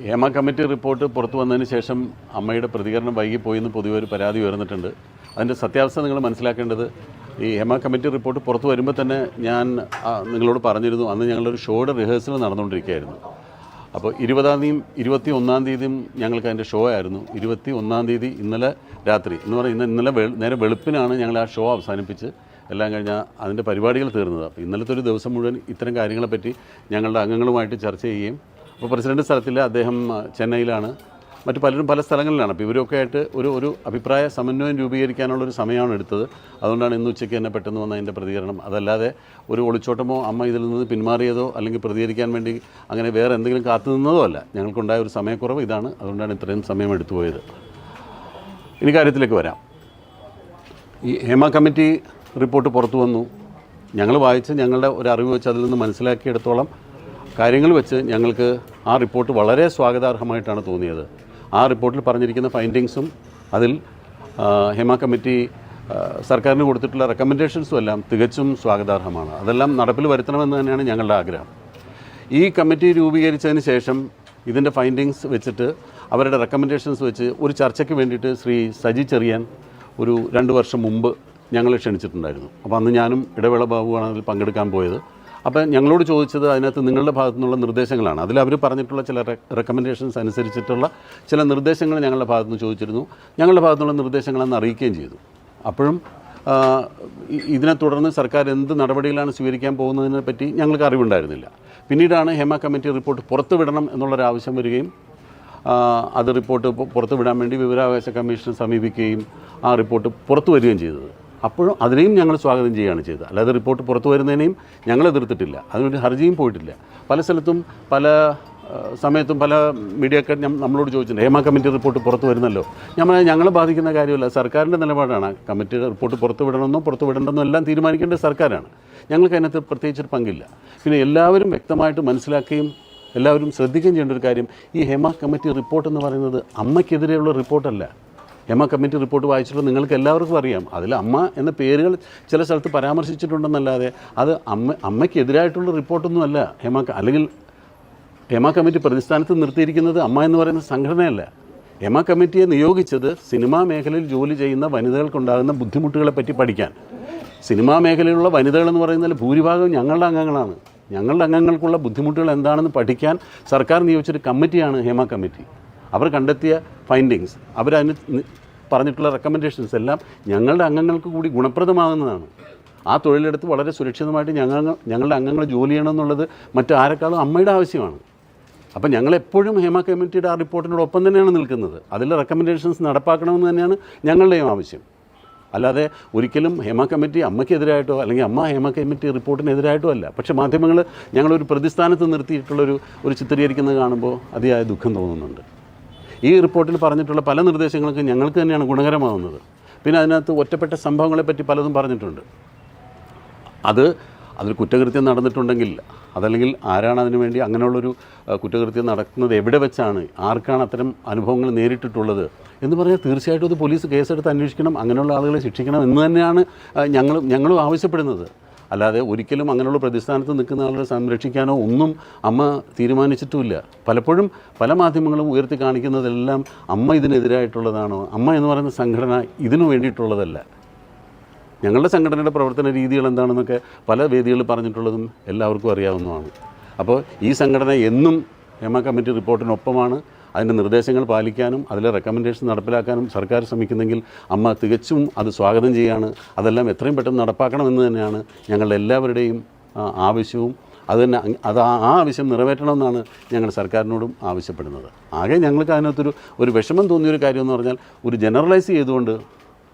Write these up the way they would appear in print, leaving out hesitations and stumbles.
Hema committee report പുറത്തു വന്നതിന് ശേഷം അമ്മയുടെ പ്രതികരണം വൈകിപ്പോയെന്ന് പൊതുവെ ഒരു പരാതി ഉയർന്നിട്ടുണ്ട്. അതിൻ്റെ സത്യാവസ്ഥ നിങ്ങൾ മനസ്സിലാക്കേണ്ടത്, ഈ ഹേമ കമ്മിറ്റി റിപ്പോർട്ട് പുറത്തു വരുമ്പോൾ തന്നെ ഞാൻ നിങ്ങളോട് പറഞ്ഞിരുന്നു, അന്ന് ഞങ്ങളൊരു ഷോയുടെ റിഹേഴ്സൽ നടന്നുകൊണ്ടിരിക്കുകയായിരുന്നു. അപ്പോൾ 20-ാം തീയതിയും 21-ാം തീയതിയും ഞങ്ങൾക്ക് അതിൻ്റെ ഷോ ആയിരുന്നു. 21-ാം തീയതി ഇന്നലെ രാത്രി എന്ന് പറയുന്നത് ഇന്നലെ നേരെ വെളുപ്പിനാണ് ഞങ്ങൾ ആ ഷോ അവസാനിപ്പിച്ച് എല്ലാം കഴിഞ്ഞാൽ അതിൻ്റെ പരിപാടികൾ തീർന്നത്. അപ്പോൾ ഇന്നലത്തെ ഒരു ദിവസം മുഴുവൻ ഇത്തരം കാര്യങ്ങളെപ്പറ്റി ഞങ്ങളുടെ അംഗങ്ങളുമായിട്ട് ചർച്ച ചെയ്യുകയും, അപ്പോൾ പ്രസിഡന്റ് സ്ഥലത്തില്ല, അദ്ദേഹം ചെന്നൈയിലാണ്, മറ്റു പലരും പല സ്ഥലങ്ങളിലാണ്. അപ്പോൾ ഇവരൊക്കെ ആയിട്ട് ഒരു അഭിപ്രായ സമന്വയം രൂപീകരിക്കാനുള്ളൊരു സമയമാണ് എടുത്തത്. അതുകൊണ്ടാണ് ഇന്ന് ഉച്ചയ്ക്ക് തന്നെ പെട്ടെന്ന് വന്ന അതിൻ്റെ പ്രതികരണം. അതല്ലാതെ ഒരു ഒളിച്ചോട്ടമോ അമ്മ ഇതിൽ നിന്ന് പിന്മാറിയതോ അല്ലെങ്കിൽ പ്രതികരിക്കാൻ വേണ്ടി അങ്ങനെ വേറെ എന്തെങ്കിലും കാത്തു നിന്നതോ അല്ല. ഞങ്ങൾക്കുണ്ടായ ഒരു സമയക്കുറവ് ഇതാണ്. അതുകൊണ്ടാണ് ഇത്രയും സമയം എടുത്തു പോയത്. ഇനി കാര്യത്തിലേക്ക് വരാം. ഈ ഹേമ കമ്മിറ്റി റിപ്പോർട്ട് പുറത്തു വന്നു. ഞങ്ങൾ വായിച്ച് ഞങ്ങളുടെ ഒരു അറിവ് വെച്ച് അതിൽ നിന്ന് മനസ്സിലാക്കിയെടുത്തോളം കാര്യങ്ങൾ വെച്ച് ഞങ്ങൾക്ക് ആ റിപ്പോർട്ട് വളരെ സ്വാഗതാർഹമായിട്ടാണ് തോന്നിയത്. ആ റിപ്പോർട്ടിൽ പറഞ്ഞിരിക്കുന്ന ഫൈൻഡിങ്സും അതിൽ ഹേമ കമ്മിറ്റി സർക്കാരിന് കൊടുത്തിട്ടുള്ള റെക്കമെൻഡേഷൻസും എല്ലാം തികച്ചും സ്വാഗതാർഹമാണ്. അതെല്ലാം നടപ്പിൽ വരുത്തണമെന്ന് തന്നെയാണ് ഞങ്ങളുടെ ആഗ്രഹം. ഈ കമ്മിറ്റി രൂപീകരിച്ചതിന് ശേഷം ഇതിൻ്റെ ഫൈൻഡിങ്സ് വെച്ചിട്ട് അവരുടെ റെക്കമെൻഡേഷൻസ് വെച്ച് ഒരു ചർച്ചയ്ക്ക് വേണ്ടിയിട്ട് ശ്രീ സജി ചെറിയാൻ ഒരു 2 വർഷം മുമ്പ് ഞങ്ങളെ ക്ഷണിച്ചിട്ടുണ്ടായിരുന്നു. അപ്പോൾ അന്ന് ഞാനും ഇടവേള ബാബുവാണ് അതിൽ പങ്കെടുക്കാൻ പോയത്. അപ്പോൾ ഞങ്ങളോട് ചോദിച്ചത് അതിനകത്ത് നിങ്ങളുടെ ഭാഗത്തു നിന്നുള്ള നിർദ്ദേശങ്ങളാണ്. അതിൽ അവർ പറഞ്ഞിട്ടുള്ള ചില റെക്കമെൻഡേഷൻസ് അനുസരിച്ചിട്ടുള്ള ചില നിർദ്ദേശങ്ങൾ ഞങ്ങളുടെ ഭാഗത്തു നിന്ന് ചോദിച്ചിരുന്നു. ഞങ്ങളുടെ ഭാഗത്തുനിന്നുള്ള നിർദ്ദേശങ്ങളെന്ന് അറിയിക്കുകയും ചെയ്തു. അപ്പോഴും ഇതിനെ തുടർന്ന് സർക്കാർ എന്ത് നടപടികളാണ് സ്വീകരിക്കാൻ പോകുന്നതിനെ പറ്റി ഞങ്ങൾക്ക് അറിവുണ്ടായിരുന്നില്ല. പിന്നീടാണ് ഹേമ കമ്മിറ്റി റിപ്പോർട്ട് പുറത്തുവിടണം എന്നുള്ളൊരാവശ്യം വരികയും അത് റിപ്പോർട്ട് പുറത്തുവിടാൻ വേണ്ടി വിവരാവകാശ കമ്മീഷനെ സമീപിക്കുകയും ആ റിപ്പോർട്ട് പുറത്തു വരികയും ചെയ്തത്. അപ്പോഴും അതിനെയും ഞങ്ങൾ സ്വാഗതം ചെയ്യുകയാണ് ചെയ്തത്. അല്ലാതെ റിപ്പോർട്ട് പുറത്തു വരുന്നതിനെയും ഞങ്ങൾ എതിർത്തിട്ടില്ല. അതിനൊരു ഹർജിയും പോയിട്ടില്ല. പല സ്ഥലത്തും പല സമയത്തും പല മീഡിയക്കാർ നമ്മളോട് ചോദിച്ചിട്ടുണ്ട്, ഹേമ കമ്മിറ്റി റിപ്പോർട്ട് പുറത്തു വരുന്നല്ലോ. ഞങ്ങളെ ബാധിക്കുന്ന കാര്യമല്ല, സർക്കാരിൻ്റെ നിലപാടാണ്. കമ്മിറ്റി റിപ്പോർട്ട് പുറത്തു വിടണമെന്നോ പുറത്തു വിടണമെന്നോ എല്ലാം തീരുമാനിക്കേണ്ടത് സർക്കാരാണ്. ഞങ്ങൾക്ക് അതിനകത്ത് പ്രത്യേകിച്ചൊരു പങ്കില്ല. പിന്നെ എല്ലാവരും വ്യക്തമായിട്ട് മനസ്സിലാക്കുകയും എല്ലാവരും ശ്രദ്ധിക്കുകയും ചെയ്യേണ്ട ഒരു കാര്യം, ഈ ഹേമ കമ്മിറ്റി റിപ്പോർട്ട് എന്ന് പറയുന്നത് അമ്മയ്ക്കെതിരെയുള്ള റിപ്പോർട്ടല്ല. ഹേമ കമ്മിറ്റി റിപ്പോർട്ട് വായിച്ചിട്ടുള്ള നിങ്ങൾക്ക് എല്ലാവർക്കും അറിയാം, അതിൽ അമ്മ എന്ന പേരുകൾ ചില സ്ഥലത്ത് പരാമർശിച്ചിട്ടുണ്ടെന്നല്ലാതെ അത് അമ്മയ്ക്കെതിരായിട്ടുള്ള റിപ്പോർട്ടൊന്നുമല്ല. അല്ലെങ്കിൽ ഹേമ കമ്മിറ്റി പ്രതിസ്ഥാനത്ത് നിർത്തിയിരിക്കുന്നത് അമ്മ എന്ന് പറയുന്ന സംഘടനയല്ല. ഹേമ കമ്മിറ്റിയെ നിയോഗിച്ചത് സിനിമാ മേഖലയിൽ ജോലി ചെയ്യുന്ന വനിതകൾക്കുണ്ടാകുന്ന ബുദ്ധിമുട്ടുകളെ പറ്റി പഠിക്കാൻ. സിനിമാ മേഖലയിലുള്ള വനിതകളെന്ന് പറയുന്നതിൽ ഭൂരിഭാഗം ഞങ്ങളുടെ അംഗങ്ങളാണ്. ഞങ്ങളുടെ അംഗങ്ങൾക്കുള്ള ബുദ്ധിമുട്ടുകൾ എന്താണെന്ന് പഠിക്കാൻ സർക്കാർ നിയോഗിച്ചൊരു കമ്മിറ്റിയാണ് ഹേമ കമ്മിറ്റി. അവർ കണ്ടെത്തിയ ഫൈൻഡിങ്സ്, അവരതിന് പറഞ്ഞിട്ടുള്ള റെക്കമെൻഡേഷൻസ് എല്ലാം ഞങ്ങളുടെ അംഗങ്ങൾക്ക് കൂടി ഗുണപ്രദമാകുന്നതാണ്. ആ തൊഴിലെടുത്ത് വളരെ സുരക്ഷിതമായിട്ട് ഞങ്ങളുടെ അംഗങ്ങൾ ജോലി ചെയ്യണമെന്നുള്ളത് മറ്റാരെക്കാളും അമ്മയുടെ ആവശ്യമാണ്. അപ്പം ഞങ്ങളെപ്പോഴും ഹേമ കമ്മിറ്റിയുടെ ആ റിപ്പോർട്ടിനോടൊപ്പം തന്നെയാണ് നിൽക്കുന്നത്. അതിലെ റെക്കമെൻഡേഷൻസ് നടപ്പാക്കണമെന്ന് തന്നെയാണ് ഞങ്ങളുടെയും ആവശ്യം. അല്ലാതെ ഒരിക്കലും ഹേമ കമ്മിറ്റി അമ്മയ്ക്കെതിരായിട്ടോ അല്ലെങ്കിൽ അമ്മ ഹേമ കമ്മിറ്റി റിപ്പോർട്ടിനെതിരായിട്ടോ അല്ല. പക്ഷേ മാധ്യമങ്ങൾ ഞങ്ങളൊരു പ്രതിസ്ഥാനത്ത് നിർത്തിയിട്ടുള്ളൊരു ചിത്രീകരിക്കുന്നത് കാണുമ്പോൾ അതിയായ ദുഃഖം തോന്നുന്നുണ്ട്. ഈ റിപ്പോർട്ടിൽ പറഞ്ഞിട്ടുള്ള പല നിർദ്ദേശങ്ങൾക്ക് ഞങ്ങൾക്ക് തന്നെയാണ് ഗുണകരമാകുന്നത്. പിന്നെ അതിനകത്ത് ഒറ്റപ്പെട്ട സംഭവങ്ങളെപ്പറ്റി പലതും പറഞ്ഞിട്ടുണ്ട്. അതിൽ കുറ്റകൃത്യം നടന്നിട്ടുണ്ടെങ്കിൽ അതല്ലെങ്കിൽ ആരാണ് അതിനു വേണ്ടി അങ്ങനെയുള്ളൊരു കുറ്റകൃത്യം നടക്കുന്നത്, എവിടെ വെച്ചാണ്, ആർക്കാണ് അത്തരം അനുഭവങ്ങൾ നേരിട്ടിട്ടുള്ളത് എന്ന് പറഞ്ഞാൽ തീർച്ചയായിട്ടും അത് പോലീസ് കേസെടുത്ത് അന്വേഷിക്കണം, അങ്ങനെയുള്ള ആളുകളെ ശിക്ഷിക്കണം എന്ന് തന്നെയാണ് ഞങ്ങളും ആവശ്യപ്പെടുന്നത്. അല്ലാതെ ഒരിക്കലും അങ്ങനെയുള്ള പ്രതിസ്ഥാനത്ത് നിൽക്കുന്ന ആളുകളെ സംരക്ഷിക്കാനോ ഒന്നും അമ്മ തീരുമാനിച്ചിട്ടുമില്ല. പലപ്പോഴും പല മാധ്യമങ്ങളും ഉയർത്തി കാണിക്കുന്നതെല്ലാം അമ്മ ഇതിനെതിരായിട്ടുള്ളതാണോ, അമ്മ എന്ന് പറയുന്ന സംഘടന ഇതിനു വേണ്ടിയിട്ടുള്ളതല്ല. ഞങ്ങളുടെ സംഘടനയുടെ പ്രവർത്തന രീതികൾ എന്താണെന്നൊക്കെ പല വേദികളിൽ പറഞ്ഞിട്ടുള്ളതും എല്ലാവർക്കും അറിയാവുന്നതാണ്. അപ്പോൾ ഈ സംഘടന എന്നും ഹേമ കമ്മിറ്റി റിപ്പോർട്ടിനൊപ്പമാണ്. അതിൻ്റെ നിർദ്ദേശങ്ങൾ പാലിക്കാനും അതിലെ റെക്കമെൻഡേഷൻ നടപ്പിലാക്കാനും സർക്കാർ ശ്രമിക്കുന്നെങ്കിൽ അമ്മ തികച്ചും അത് സ്വാഗതം ചെയ്യുകയാണ്. അതെല്ലാം എത്രയും പെട്ടെന്ന് നടപ്പാക്കണമെന്ന് തന്നെയാണ് ഞങ്ങളുടെ എല്ലാവരുടെയും ആവശ്യവും. അത് ആ ആവശ്യം നിറവേറ്റണമെന്നാണ് ഞങ്ങൾ സർക്കാരിനോടും ആവശ്യപ്പെടുന്നത്. ആകെ ഞങ്ങൾക്ക് അതിനകത്തൊരു വിഷമം തോന്നിയൊരു കാര്യമെന്ന് പറഞ്ഞാൽ, ഒരു ജനറലൈസ് ചെയ്തുകൊണ്ട്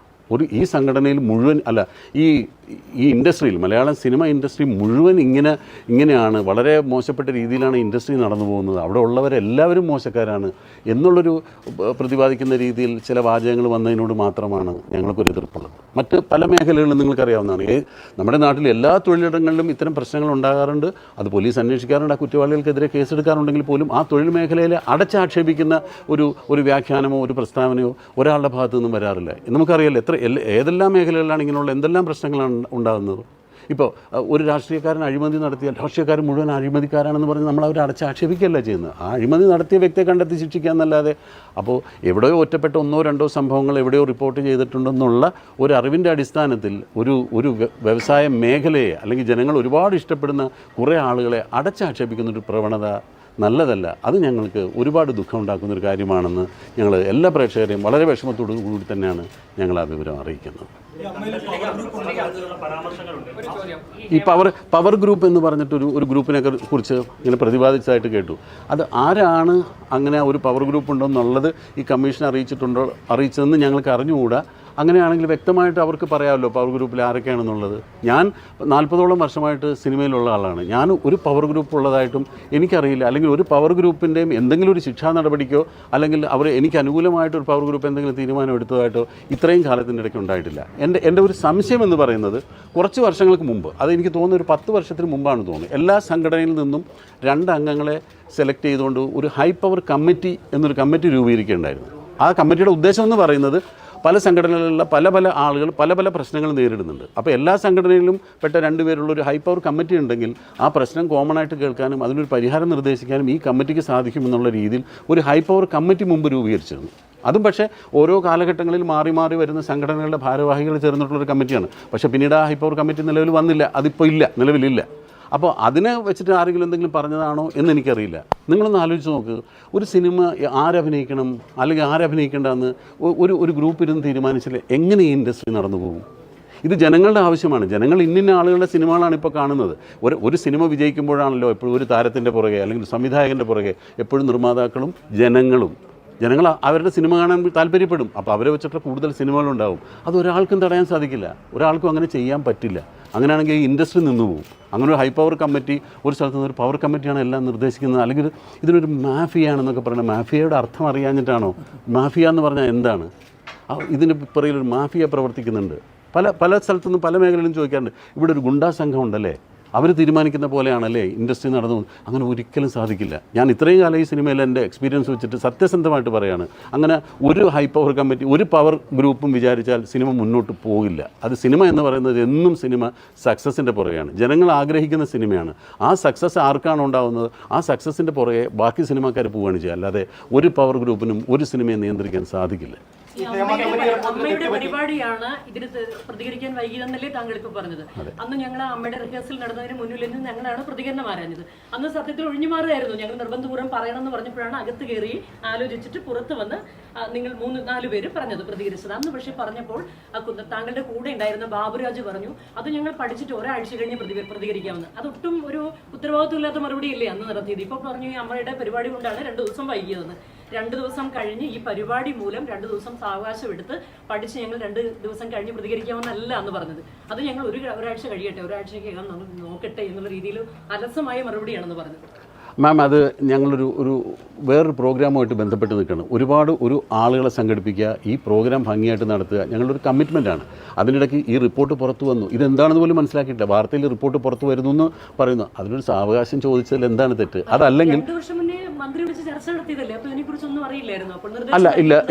ഈ സംഘടനയിൽ മുഴുവൻ ഈ ഇൻഡസ്ട്രിയിൽ, മലയാളം സിനിമ ഇൻഡസ്ട്രി മുഴുവൻ ഇങ്ങനെയാണ്, വളരെ മോശപ്പെട്ട രീതിയിലാണ് ഇൻഡസ്ട്രി നടന്നു പോകുന്നത്, അവിടെ ഉള്ളവരെല്ലാവരും മോശക്കാരാണ് എന്നുള്ളൊരു പ്രതിപാദിക്കുന്ന രീതിയിൽ ചില വാചകങ്ങൾ വന്നതിനോട് മാത്രമാണ് ഞങ്ങൾക്കൊരു എതിർപ്പുള്ളത്. മറ്റ് പല മേഖലകളിലും നിങ്ങൾക്കറിയാവുന്നതാണ്. നമ്മുടെ നാട്ടിൽ എല്ലാ തൊഴിലിടങ്ങളിലും ഇത്തരം പ്രശ്നങ്ങൾ ഉണ്ടാകാറുണ്ട്. അത് പോലീസ് അന്വേഷിക്കാറുണ്ട്. ആ കുറ്റവാളികൾക്കെതിരെ കേസെടുക്കാറുണ്ടെങ്കിൽ പോലും ആ തൊഴിൽ മേഖലയിൽ അടച്ചാക്ഷേപിക്കുന്ന ഒരു വ്യാഖ്യാനമോ ഒരു പ്രസ്താവനയോ ഒരാളുടെ ഭാഗത്തു നിന്നും വരാറില്ല. നമുക്കറിയാമല്ലോ ഏതെല്ലാം മേഖലകളിലാണ് ഇങ്ങനെയുള്ള എന്തെല്ലാം പ്രശ്നങ്ങളാണ് ഉണ്ടാകുന്നത്. ഇപ്പോൾ ഒരു രാഷ്ട്രീയക്കാരൻ അഴിമതി നടത്തിയാൽ രാഷ്ട്രീയക്കാരൻ മുഴുവൻ അഴിമതിക്കാരാണെന്ന് പറഞ്ഞ് നമ്മൾ അവരെ അടച്ചാക്ഷേപിക്കുകയല്ല ചെയ്യുന്നത്. ആ അഴിമതി നടത്തിയ വ്യക്തിയെ കണ്ടെത്തി ശിക്ഷിക്കുക എന്നല്ലാതെ. അപ്പോൾ എവിടെയോ ഒറ്റപ്പെട്ട 1-2 സംഭവങ്ങൾ എവിടെയോ റിപ്പോർട്ട് ചെയ്തിട്ടുണ്ടെന്നുള്ള ഒരു അറിവിൻ്റെ അടിസ്ഥാനത്തിൽ ഒരു വ്യവസായ മേഖലയെ അല്ലെങ്കിൽ ജനങ്ങൾ ഒരുപാട് ഇഷ്ടപ്പെടുന്ന കുറേ ആളുകളെ അടച്ചാക്ഷേപിക്കുന്നൊരു പ്രവണത നല്ലതല്ല. അത് ഞങ്ങൾക്ക് ഒരുപാട് ദുഃഖം ഉണ്ടാക്കുന്നൊരു കാര്യമാണെന്ന് ഞങ്ങൾ എല്ലാ പ്രേക്ഷകരെയും വളരെ വിഷമത്തോടു കൂടി തന്നെയാണ് ഞങ്ങൾ ആ വിവരം അറിയിക്കുന്നത്. ഈ പവർ ഗ്രൂപ്പ് എന്ന് പറഞ്ഞിട്ടൊരു ഗ്രൂപ്പിനെ കുറിച്ച് ഇങ്ങനെ പ്രതിപാദിച്ചതായിട്ട് കേട്ടു. അത് ആരാണ് അങ്ങനെ ഒരു പവർ ഗ്രൂപ്പ് ഉണ്ടെന്നുള്ളത് ഈ കമ്മീഷൻ അറിയിച്ചതെന്ന് ഞങ്ങൾക്ക് അറിഞ്ഞുകൂടാ. അങ്ങനെയാണെങ്കിൽ വ്യക്തമായിട്ട് അവർക്ക് പറയാമല്ലോ പവർ ഗ്രൂപ്പിൽ ആരൊക്കെയാണെന്നുള്ളത്. ഞാൻ 40ഓളം വർഷമായിട്ട് സിനിമയിലുള്ള ആളാണ്. ഞാൻ ഒരു പവർ ഗ്രൂപ്പ് ഉള്ളതായിട്ടും എനിക്കറിയില്ല. അല്ലെങ്കിൽ ഒരു പവർ ഗ്രൂപ്പിൻ്റെയും എന്തെങ്കിലും ഒരു ശിക്ഷാ നടപടിക്കോ അല്ലെങ്കിൽ അവർ എനിക്ക് അനുകൂലമായിട്ടൊരു പവർ ഗ്രൂപ്പ് എന്തെങ്കിലും തീരുമാനം എടുത്തതായിട്ടോ ഇത്രയും കാലത്തിൻ്റെ ഇടയ്ക്ക് ഉണ്ടായിട്ടില്ല. എൻ്റെ ഒരു സംശയം എന്ന് പറയുന്നത് കുറച്ച് വർഷങ്ങൾക്ക് മുമ്പ്, അതെനിക്ക് തോന്നുന്നു ഒരു 10 വർഷത്തിന് മുമ്പാണ് തോന്നുന്നു, എല്ലാ സംഘടനയിൽ നിന്നും 2 അംഗങ്ങളെ സെലക്ട് ചെയ്തുകൊണ്ട് ഒരു ഹൈ പവർ കമ്മിറ്റി എന്നൊരു കമ്മിറ്റി രൂപീകരിക്കുകയുണ്ടായിരുന്നു. ആ കമ്മിറ്റിയുടെ ഉദ്ദേശം എന്ന് പറയുന്നത് പല സംഘടനകളിലുള്ള പല ആളുകൾ പല പ്രശ്നങ്ങൾ നേരിടുന്നുണ്ട്. അപ്പോൾ എല്ലാ സംഘടനയിലും പെട്ട 2 പേരുള്ള ഒരു ഹൈ പവർ കമ്മിറ്റി ഉണ്ടെങ്കിൽ ആ പ്രശ്നം കോമൺ ആയിട്ട് കേൾക്കാനും അതിനൊരു പരിഹാരം നിർദ്ദേശിക്കാനും ഈ കമ്മിറ്റിക്ക് സാധിക്കുമെന്നുള്ള രീതിയിൽ ഒരു ഹൈ പവർ കമ്മിറ്റി മുമ്പ് രൂപീകരിച്ചിരുന്നു. അതും പക്ഷേ ഓരോ കാലഘട്ടങ്ങളിൽ മാറി വരുന്ന സംഘടനകളുടെ ഭാരവാഹികൾ ചേർന്നിട്ടുള്ളൊരു കമ്മിറ്റിയാണ്. പക്ഷേ പിന്നീട് ആ ഹൈ പവർ കമ്മിറ്റി നിലവിൽ വന്നില്ല, അതിപ്പോൾ ഇല്ല, നിലവിലില്ല. അപ്പോൾ അതിനെ വെച്ചിട്ട് ആരെങ്കിലും എന്തെങ്കിലും പറഞ്ഞതാണോ എന്ന് എനിക്കറിയില്ല. നിങ്ങളൊന്ന് ആലോചിച്ച് നോക്ക്, ഒരു സിനിമ ആരഭിനയിക്കണം അല്ലെങ്കിൽ ആരഭിനയിക്കേണ്ടെന്ന് ഒരു ഗ്രൂപ്പ് ഇരുന്ന് തീരുമാനിച്ചാൽ എങ്ങനെ ഈ ഇൻഡസ്ട്രി നടന്നു പോകും? ഇത് ജനങ്ങളുടെ ആവശ്യമാണ്. ജനങ്ങൾ ഇന്ന ആളുകളുടെ സിനിമകളാണ് ഇപ്പോൾ കാണുന്നത്. ഒരു സിനിമ വിജയിക്കുമ്പോഴാണല്ലോ എപ്പോഴും ഒരു താരത്തിൻ്റെ പുറകെ അല്ലെങ്കിൽ സംവിധായകൻ്റെ പുറകെ എപ്പോഴും നിർമ്മാതാക്കളും ജനങ്ങൾ അവരുടെ സിനിമ കാണാൻ താല്പര്യപ്പെടും. അപ്പോൾ അവരെ വെച്ചിട്ട് കൂടുതൽ സിനിമകളുണ്ടാവും. അത് ഒരാൾക്കും തടയാൻ സാധിക്കില്ല, ഒരാൾക്കും അങ്ങനെ ചെയ്യാൻ പറ്റില്ല. അങ്ങനെയാണെങ്കിൽ ഈ ഇൻഡസ്ട്രി നിന്നു പോകും. അങ്ങനെ ഒരു ഹൈ പവർ കമ്മിറ്റി ഒരു സ്ഥലത്ത് നിന്ന് ഒരു പവർ കമ്മിറ്റിയാണ് എല്ലാം നിർദ്ദേശിക്കുന്നത്. അല്ലെങ്കിൽ ഇതിനൊരു മാഫിയാണെന്നൊക്കെ പറയുന്നത്, മാഫിയയുടെ അർത്ഥം അറിയാഞ്ഞിട്ടാണോ? മാഫിയ എന്ന് പറഞ്ഞാൽ എന്താണ്? ഇതിന് പുറകിലൊരു മാഫിയ പ്രവർത്തിക്കുന്നുണ്ട്. പല സ്ഥലത്തുനിന്നും പല മേഖലയിലും ചോദിക്കാറുണ്ട്, ഇവിടെ ഒരു ഗുണ്ടാ സംഘം ഉണ്ടല്ലേ, അവർ തീരുമാനിക്കുന്ന പോലെയാണല്ലേ ഇൻഡസ്ട്രി നടന്നു? അങ്ങനെ ഒരിക്കലും സാധിക്കില്ല. ഞാൻ ഇത്രയും കാലം ഈ സിനിമയിൽ എൻ്റെ എക്സ്പീരിയൻസ് വെച്ചിട്ട് സത്യസന്ധമായിട്ട് പറയുകയാണ്, അങ്ങനെ ഒരു ഹൈ പവർ കമ്മിറ്റി ഒരു പവർ ഗ്രൂപ്പും വിചാരിച്ചാൽ സിനിമ മുന്നോട്ട് പോകില്ല. അത് സിനിമ എന്ന് പറയുന്നത് എന്നും സിനിമ സക്സസിൻ്റെ പുറകെയാണ്, ജനങ്ങൾ ആഗ്രഹിക്കുന്ന സിനിമയാണ്. ആ സക്സസ് ആർക്കാണ് ഉണ്ടാകുന്നത്, ആ സക്സസിൻ്റെ പുറകെ ബാക്കി സിനിമാക്കാർ പോവുകയാണ് ചെയ്യുക. അല്ലാതെ ഒരു പവർ ഗ്രൂപ്പിനും ഒരു സിനിമയെ നിയന്ത്രിക്കാൻ സാധിക്കില്ല. അമ്മയുടെ പരിപാടിയാണ് ഇതിന് പ്രതികരിക്കാൻ വൈകിയതെന്നല്ലേ താങ്കൾ ഇപ്പോൾ പറഞ്ഞത്. അന്ന് ഞങ്ങൾ അമ്മയുടെ റിഹേഴ്സൽ നടന്നതിന് മുന്നിൽ നിന്ന് ഞങ്ങളാണ് പ്രതികരണം ആരാഞ്ഞത്. അന്ന് സത്യത്തിൽ ഒഴിഞ്ഞുമാറുകയായിരുന്നു. ഞങ്ങൾ നിർബന്ധപൂർവ്വം പറയണമെന്ന് പറഞ്ഞപ്പോഴാണ് അകത്ത് കയറി ആലോചിച്ചിട്ട് പുറത്ത് വന്ന് നിങ്ങൾ 3-4 പേര് പറഞ്ഞത് പ്രതികരിച്ചത്. അന്ന് പക്ഷേ പറഞ്ഞപ്പോൾ താങ്കളുടെ കൂടെ ഉണ്ടായിരുന്ന ബാബുരാജ് പറഞ്ഞു അത് ഞങ്ങൾ പഠിച്ചിട്ട് ഒരാഴ്ച കഴിഞ്ഞ് പ്രതികരിക്കാമെന്ന്. അതൊട്ടും ഒരു ഉത്തരവാദിത്വമില്ലാത്ത മറുപടിയല്ലേ അന്ന് നടത്തിയത്. ഇപ്പോൾ പറഞ്ഞു ഈ അമ്മയുടെ പരിപാടി കൊണ്ടാണ് 2 ദിവസം വൈകിയതെന്ന്. 2 ദിവസം കഴിഞ്ഞ് ഈ പരിപാടി മൂലം 2 ദിവസം സാവകാശം എടുത്ത് പഠിച്ച് ഞങ്ങൾ 2 ദിവസം കഴിഞ്ഞ് പ്രതികരിക്കാമെന്നല്ല അന്ന് പറഞ്ഞത്. അത് ഞങ്ങൾ ഒരാഴ്ച കഴിയട്ടെ, ഒരാഴ്ചയ്ക്കകം നോക്കട്ടെ എന്നുള്ള രീതിയിൽ അലസമായ മറുപടിയാണെന്ന് പറഞ്ഞത്. മാം, അത് ഞങ്ങളൊരു വേറൊരു പ്രോഗ്രാമുമായിട്ട് ബന്ധപ്പെട്ട് നിൽക്കണം. ഒരുപാട് ആളുകളെ സംഘടിപ്പിക്കുക, ഈ പ്രോഗ്രാം ഭംഗിയായിട്ട് നടത്തുക, ഞങ്ങളൊരു കമ്മിറ്റ്മെൻറ്റാണ്. അതിനിടയ്ക്ക് ഈ റിപ്പോർട്ട് പുറത്തു വന്നു, ഇതെന്താണെന്ന് പോലും മനസ്സിലാക്കിയിട്ടില്ല. വാർത്തയിൽ റിപ്പോർട്ട് പുറത്ത് വരുന്നു എന്ന് പറയുന്നു. അതിനൊരു സാവകാശം ചോദിച്ചതിൽ എന്താണ് തെറ്റ്? അതല്ലെങ്കിൽ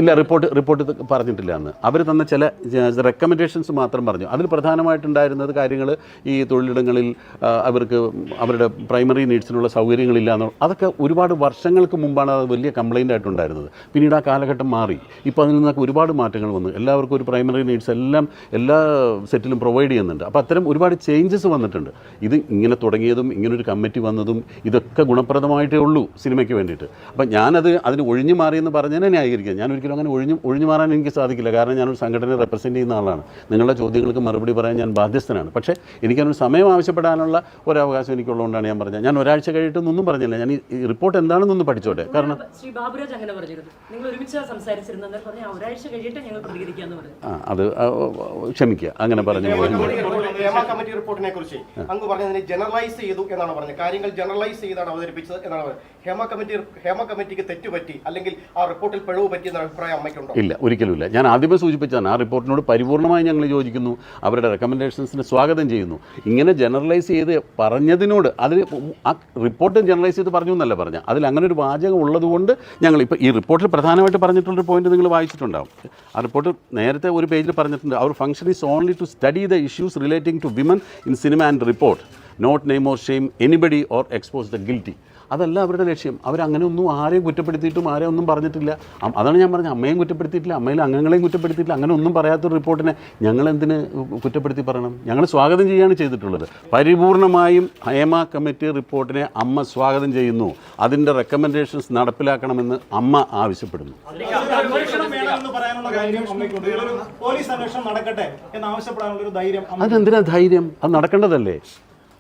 ഇല്ല റിപ്പോർട്ട് പറഞ്ഞിട്ടില്ല. അന്ന് അവർ തന്ന ചില റെക്കമെൻഡേഷൻസ് മാത്രം പറഞ്ഞു. അതിൽ പ്രധാനമായിട്ടുണ്ടായിരുന്നത് കാര്യങ്ങൾ ഈ തൊഴിലിടങ്ങളിൽ അവർക്ക് അവരുടെ പ്രൈമറി നീഡ്സിനുള്ള സൗകര്യങ്ങളില്ല എന്നോ, അതൊക്കെ ഒരുപാട് വർഷങ്ങൾക്ക് മുമ്പാണ് അത് വലിയ കംപ്ലയിൻ്റ് ആയിട്ടുണ്ടായിരുന്നത്. പിന്നീട് ആ കാലഘട്ടം മാറി. ഇപ്പോൾ അതിൽ നിന്നൊക്കെ ഒരുപാട് മാറ്റങ്ങൾ വന്നു. എല്ലാവർക്കും ഒരു പ്രൈമറി നീഡ്സ് എല്ലാം എല്ലാ സെറ്റിലും പ്രൊവൈഡ് ചെയ്യുന്നുണ്ട്. അപ്പോൾ അത്തരം ഒരുപാട് ചേഞ്ചസ് വന്നിട്ടുണ്ട്. ഇത് ഇങ്ങനെ തുടങ്ങിയതും ഇങ്ങനൊരു കമ്മിറ്റി വന്നതും ഇതൊക്കെ ഗുണപ്രദമായിട്ടേ ഉള്ളൂ സിനിമയ്ക്ക് വേണ്ടിയിട്ട്. അപ്പം അതിന് ഒഴിഞ്ഞു മാറിയെന്ന് പറഞ്ഞതിനെ ന്യായീകരിക്കുക. ഞാൻ ഒരിക്കലും അങ്ങനെ ഒഴിഞ്ഞു മാറാൻ എനിക്ക് സാധിക്കില്ല. കാരണം ഞാനൊരു സംഘടനയെ റെപ്രസെൻറ്റ് ചെയ്യുന്ന ആളാണ്. നിങ്ങളുടെ ചോദ്യങ്ങൾക്ക് മറുപടി പറയാൻ ഞാൻ ബാധ്യസ്ഥനാണ്. പക്ഷേ എനിക്കതിനൊരു സമയം ആവശ്യപ്പെടാനുള്ള ഒരവകാശം എനിക്കുള്ളതുകൊണ്ടാണ് ഞാൻ പറഞ്ഞത്. ഞാൻ ഒരാഴ്ച കഴിയിട്ടൊന്നും പറഞ്ഞില്ല. ഞാൻ ഈ റിപ്പോർട്ട് എന്താണെന്നൊന്ന് പഠിച്ചോട്ടെ. കാരണം ശ്രീ ബാബുരാജ് അങ്ങനെ പറഞ്ഞിരുന്നു, നിങ്ങൾ ഒരുമിച്ച് സംസാരിച്ചിരുന്നത് പറഞ്ഞാൽ ഒരാഴ്ച കഴിയിട്ട് ഞങ്ങൾ പ്രതികരിക്കാമെന്ന് പറഞ്ഞു. അത് ക്ഷമിക്കുക, അങ്ങനെ പറഞ്ഞു. കമ്മിറ്റി റിപ്പോർട്ടിനെ കുറിച്ച് അങ്ങ് പറഞ്ഞതിനെ ജനറലൈസ് ചെയ്തു എന്നാണ് പറഞ്ഞത്. കാര്യങ്ങൾ ജനറലൈസ് ചെയ്താണ് അവതരിപ്പിച്ചത് എന്നാണ് പറഞ്ഞത്. ഹേമ കമ്മിറ്റിക്ക് തെറ്റുപറ്റി അല്ലെങ്കിൽ ആ റിപ്പോർട്ടിൽ പിഴവ് പറ്റിയെന്ന അഭിപ്രായം അമ്മയ്ക്കുണ്ടോ? ഇല്ല, ഒരിക്കലുമില്ല. ഞാൻ ആദ്യമേ സൂചിപ്പിച്ചാണ് ആ റിപ്പോർട്ടിനോട് പരിപൂർണമായി ഞങ്ങൾ യോജിക്കുന്നു, അവരുടെ റെക്കമെൻഡേഷൻസിനെ സ്വാഗതം ചെയ്യുന്നു. ഇങ്ങനെ ജനറലൈസ് ചെയ്ത് പറഞ്ഞതിനോട് അതിൽ ആ റിപ്പോർട്ട് ജനറലൈസ് ചെയ്ത് പറഞ്ഞു എന്നല്ല പറഞ്ഞത്, അതിൽ അങ്ങനെ ഒരു വാചകം ഉള്ളതുകൊണ്ട് ഞങ്ങൾ ഇപ്പോൾ ഈ റിപ്പോർട്ടിൽ പ്രധാനമായിട്ട് പറഞ്ഞിട്ടുള്ളൊരു പോയിന്റ് നിങ്ങൾ വായിച്ചിട്ടുണ്ടാവും. ആ റിപ്പോർട്ട് നേരത്തെ ഒരു പേജിൽ പറഞ്ഞിട്ടുണ്ട്, അവർ function is only to study the issues relating to women in cinema and report, not name or shame anybody or expose the guilty. അതല്ല അവരുടെ ലക്ഷ്യം. അവരങ്ങനെ ഒന്നും ആരെയും കുറ്റപ്പെടുത്തിയിട്ടും ആരെയും ഒന്നും പറഞ്ഞിട്ടില്ല. അതാണ് ഞാൻ പറഞ്ഞത്, അമ്മയും കുറ്റപ്പെടുത്തിയിട്ടില്ല, അമ്മയിലെ അംഗങ്ങളെയും കുറ്റപ്പെടുത്തിയിട്ടില്ല. അങ്ങനെ ഒന്നും പറയാത്തൊരു റിപ്പോർട്ടിനെ ഞങ്ങളെന്തിന് കുറ്റപ്പെടുത്തി പറയണം? ഞങ്ങൾ സ്വാഗതം ചെയ്യുകയാണ് ചെയ്തിട്ടുള്ളത്. പരിപൂർണമായും ഹേമ കമ്മിറ്റി റിപ്പോർട്ടിനെ അമ്മ സ്വാഗതം ചെയ്യുന്നു. അതിൻ്റെ റെക്കമെൻഡേഷൻസ് നടപ്പിലാക്കണമെന്ന് അമ്മ ആവശ്യപ്പെടുന്നു. അതെന്തിനാ ധൈര്യം? അത് നടക്കേണ്ടതല്ലേ?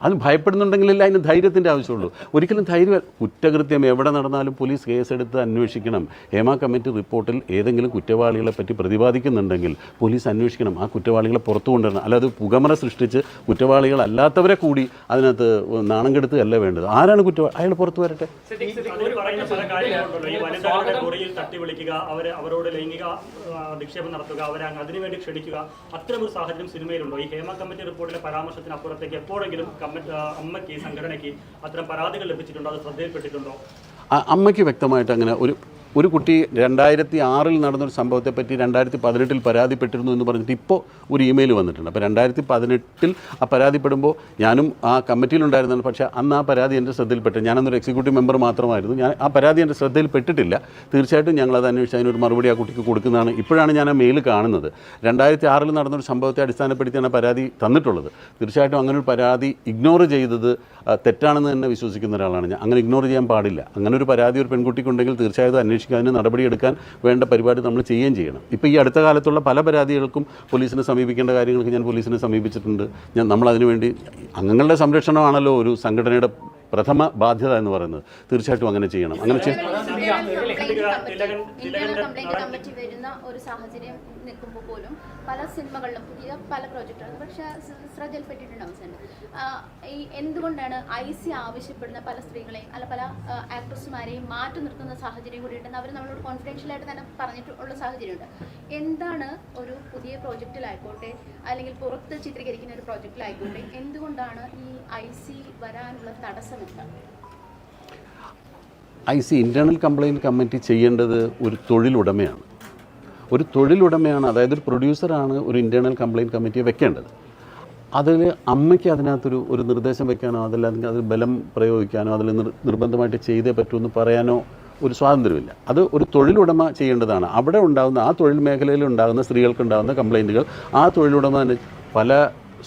അത് ഭയപ്പെടുന്നുണ്ടെങ്കിലല്ല അതിന് ധൈര്യത്തിൻ്റെ ആവശ്യമുള്ളൂ. ഒരിക്കലും ധൈര്യം, കുറ്റകൃത്യം എവിടെ നടന്നാലും പോലീസ് കേസെടുത്ത് അന്വേഷിക്കണം. ഹേമ കമ്മിറ്റി റിപ്പോർട്ടിൽ ഏതെങ്കിലും കുറ്റവാളികളെ പറ്റി പ്രതിപാദിക്കുന്നുണ്ടെങ്കിൽ പോലീസ് അന്വേഷിക്കണം, ആ കുറ്റവാളികളെ പുറത്തു കൊണ്ടുവരണം. അല്ലാതെ പുകമറ സൃഷ്ടിച്ച് കുറ്റവാളികളല്ലാത്തവരെ കൂടി അതിനകത്ത് നാണം കെടുത്തുകയല്ല വേണ്ടത്. ആരാണ് കുറ്റവാളി? അയാൾ പുറത്തു വരട്ടെ. അവരോട് ലൈംഗിക നിക്ഷേപം നടത്തുക, അവരെ അതിനുവേണ്ടി ക്ഷണിക്കുക, അത്തരമൊരു സാഹചര്യം സിനിമയിലുണ്ടോ? ഈ ഹേമ കമ്മിറ്റി റിപ്പോർട്ടിലെ പരാമർശത്തിനപ്പുറത്തേക്ക് എപ്പോഴെങ്കിലും അമ്മയ്ക്ക് സംഘടനയ്ക്ക് അത്തരം പരാതികൾ ലഭിച്ചിട്ടുണ്ടോ? അത് ശ്രദ്ധയിൽപ്പെട്ടിട്ടുണ്ടോ? അമ്മയ്ക്ക് വ്യക്തമായിട്ട് അങ്ങനെ ഒരു കുട്ടി 2006 നടന്നൊരു സംഭവത്തെപ്പറ്റി 2018 പരാതിപ്പെട്ടിരുന്നു എന്ന് പറഞ്ഞിട്ട് ഇപ്പോൾ ഒരു ഇമെയിൽ വന്നിട്ടുണ്ട്. അപ്പോൾ 2018 ആ പരാതിപ്പെടുമ്പോൾ ഞാനും ആ കമ്മിറ്റിയിലുണ്ടായിരുന്നതാണ്. പക്ഷേ അന്ന് ആ പരാതി എൻ്റെ ശ്രദ്ധയിൽപ്പെട്ടു. ഞാനന്നൊരു എക്സിക്യൂട്ടീവ് മെമ്പർ മാത്രമായിരുന്നു. ആ പരാതി എൻ്റെ ശ്രദ്ധയിൽപ്പെട്ടിട്ടില്ല. തീർച്ചയായിട്ടും ഞങ്ങളത് അന്വേഷിച്ച് അതിനൊരു മറുപടി ആ കുട്ടിക്ക് കൊടുക്കുന്നതാണ്. ഇപ്പോഴാണ് ഞാൻ ആ മെയിൽ കാണുന്നത്. 2006 നടന്നൊരു സംഭവത്തെ അടിസ്ഥാനപ്പെടുത്തിയാണ് പരാതി തന്നിട്ടുള്ളത്. തീർച്ചയായിട്ടും അങ്ങനൊരു പരാതി ഇഗ്നോർ ചെയ്തത് തെറ്റാണെന്ന് തന്നെ വിശ്വസിക്കുന്ന ഒരാളാണ് ഞാൻ. അങ്ങനെ ഇഗ്നോർ ചെയ്യാൻ പാടില്ല. അങ്ങനെ ഒരു പരാതി ഒരു പെൺകുട്ടിക്കുണ്ടെങ്കിൽ തീർച്ചയായിട്ടും അന്വേഷിക്കാൻ, അതിന് നടപടിയെടുക്കാൻ വേണ്ട പരിപാടി നമ്മൾ ചെയ്യുകയും ചെയ്യണം. ഇപ്പോൾ ഈ അടുത്ത കാലത്തുള്ള പല പരാതികൾക്കും പോലീസിനെ സമീപിക്കേണ്ട കാര്യങ്ങൾക്ക് ഞാൻ പോലീസിനെ സമീപിച്ചിട്ടുണ്ട്. നമ്മളതിനു വേണ്ടി അംഗങ്ങളുടെ സംരക്ഷണമാണല്ലോ ഒരു സംഘടനയുടെ പ്രഥമ ബാധ്യത എന്ന് പറയുന്നത്. തീർച്ചയായിട്ടും അങ്ങനെ ചെയ്യണം. അങ്ങനെ വരുന്ന ഒരു സാഹചര്യം നിൽക്കുമ്പോൾ പോലും പല സിനിമകളിലും പുതിയ പല പ്രോജക്റ്റുകളും പക്ഷേ ശ്രദ്ധയിൽപ്പെട്ടിട്ടുണ്ട്. ഈ എന്തുകൊണ്ടാണ് IC ആവശ്യപ്പെടുന്ന പല സ്ത്രീകളെയും അല്ല പല ആക്ട്രസ്മാരെയും മാറ്റി നിർത്തുന്ന സാഹചര്യം കൂടി ഉണ്ടെന്ന് അവർ നമ്മളോട് കോൺഫിഡൻഷ്യലായിട്ട് തന്നെ പറഞ്ഞിട്ടുള്ള സാഹചര്യമുണ്ട്. എന്താണ് ഒരു പുതിയ പ്രോജക്റ്റിലായിക്കോട്ടെ അല്ലെങ്കിൽ പുറത്ത് ചിത്രീകരിക്കുന്ന ഒരു പ്രോജക്റ്റിലായിക്കോട്ടെ എന്തുകൊണ്ടാണ് ഈ IC വരാനുള്ള തടസ്സം? IC ഇൻ്റേണൽ കംപ്ലയിൻറ്റ് കമ്മിറ്റി ചെയ്യേണ്ടത് ഒരു തൊഴിലുടമയാണ്. ഒരു തൊഴിലുടമയാണ്, അതായത് ഒരു പ്രൊഡ്യൂസറാണ് ഒരു ഇൻ്റേണൽ കംപ്ലയിൻറ്റ് കമ്മിറ്റിയെ വെക്കേണ്ടത്. അതിൽ അമ്മയ്ക്ക് അതിനകത്തൊരു നിർദ്ദേശം വെക്കാനോ അതല്ലെങ്കിൽ അതിൽ ബലം പ്രയോഗിക്കാനോ അതിൽ നിർബന്ധമായിട്ട് ചെയ്തേ പറ്റുമെന്ന് പറയാനോ ഒരു സ്വാതന്ത്ര്യമില്ല. അത് ഒരു തൊഴിലുടമ ചെയ്യേണ്ടതാണ്. അവിടെ ഉണ്ടാകുന്ന ആ തൊഴിൽ മേഖലയിൽ ഉണ്ടാകുന്ന സ്ത്രീകൾക്കുണ്ടാകുന്ന കംപ്ലയിൻറ്റുകൾ ആ തൊഴിലുടമ തന്നെ പല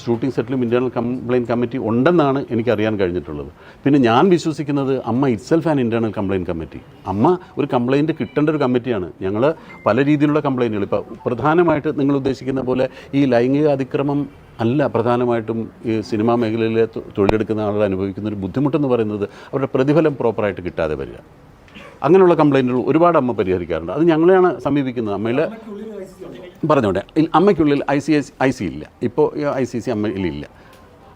ഷൂട്ടിംഗ് സെറ്റിലും ഇൻ്റേണൽ കംപ്ലയിൻറ്റ് കമ്മിറ്റി ഉണ്ടെന്നാണ് എനിക്കറിയാൻ കഴിഞ്ഞിട്ടുള്ളത്. പിന്നെ ഞാൻ വിശ്വസിക്കുന്നത് അമ്മ itself an internal complaint committee. അമ്മ ഒരു കംപ്ലയിൻറ്റ് കിട്ടേണ്ട ഒരു കമ്മിറ്റിയാണ്. ഞങ്ങൾ പല രീതിയിലുള്ള കംപ്ലയിൻറ്റുകൾ, ഇപ്പോൾ പ്രധാനമായിട്ട് നിങ്ങൾ ഉദ്ദേശിക്കുന്ന പോലെ ഈ ലൈംഗിക അതിക്രമം അല്ല പ്രധാനമായിട്ടും ഈ സിനിമാ മേഖലയിൽ തൊഴിലെടുക്കുന്ന ആളുകൾ അനുഭവിക്കുന്ന ഒരു ബുദ്ധിമുട്ടെന്ന് പറയുന്നത് അവരുടെ പ്രതിഫലം പ്രോപ്പറായിട്ട് കിട്ടാതെ വരിക. അങ്ങനെയുള്ള കംപ്ലയിൻറ്റുകൾ ഒരുപാട് അമ്മ പരിഹരിക്കാറുണ്ട്. അത് ഞങ്ങളെയാണ് സമീപിക്കുന്നത്. അമ്മയുടെ പറഞ്ഞോട്ടെ, അമ്മയ്ക്കുള്ളിൽ IC ഇല്ല, ഇപ്പോൾ ICC അമ്മയിലില്ല.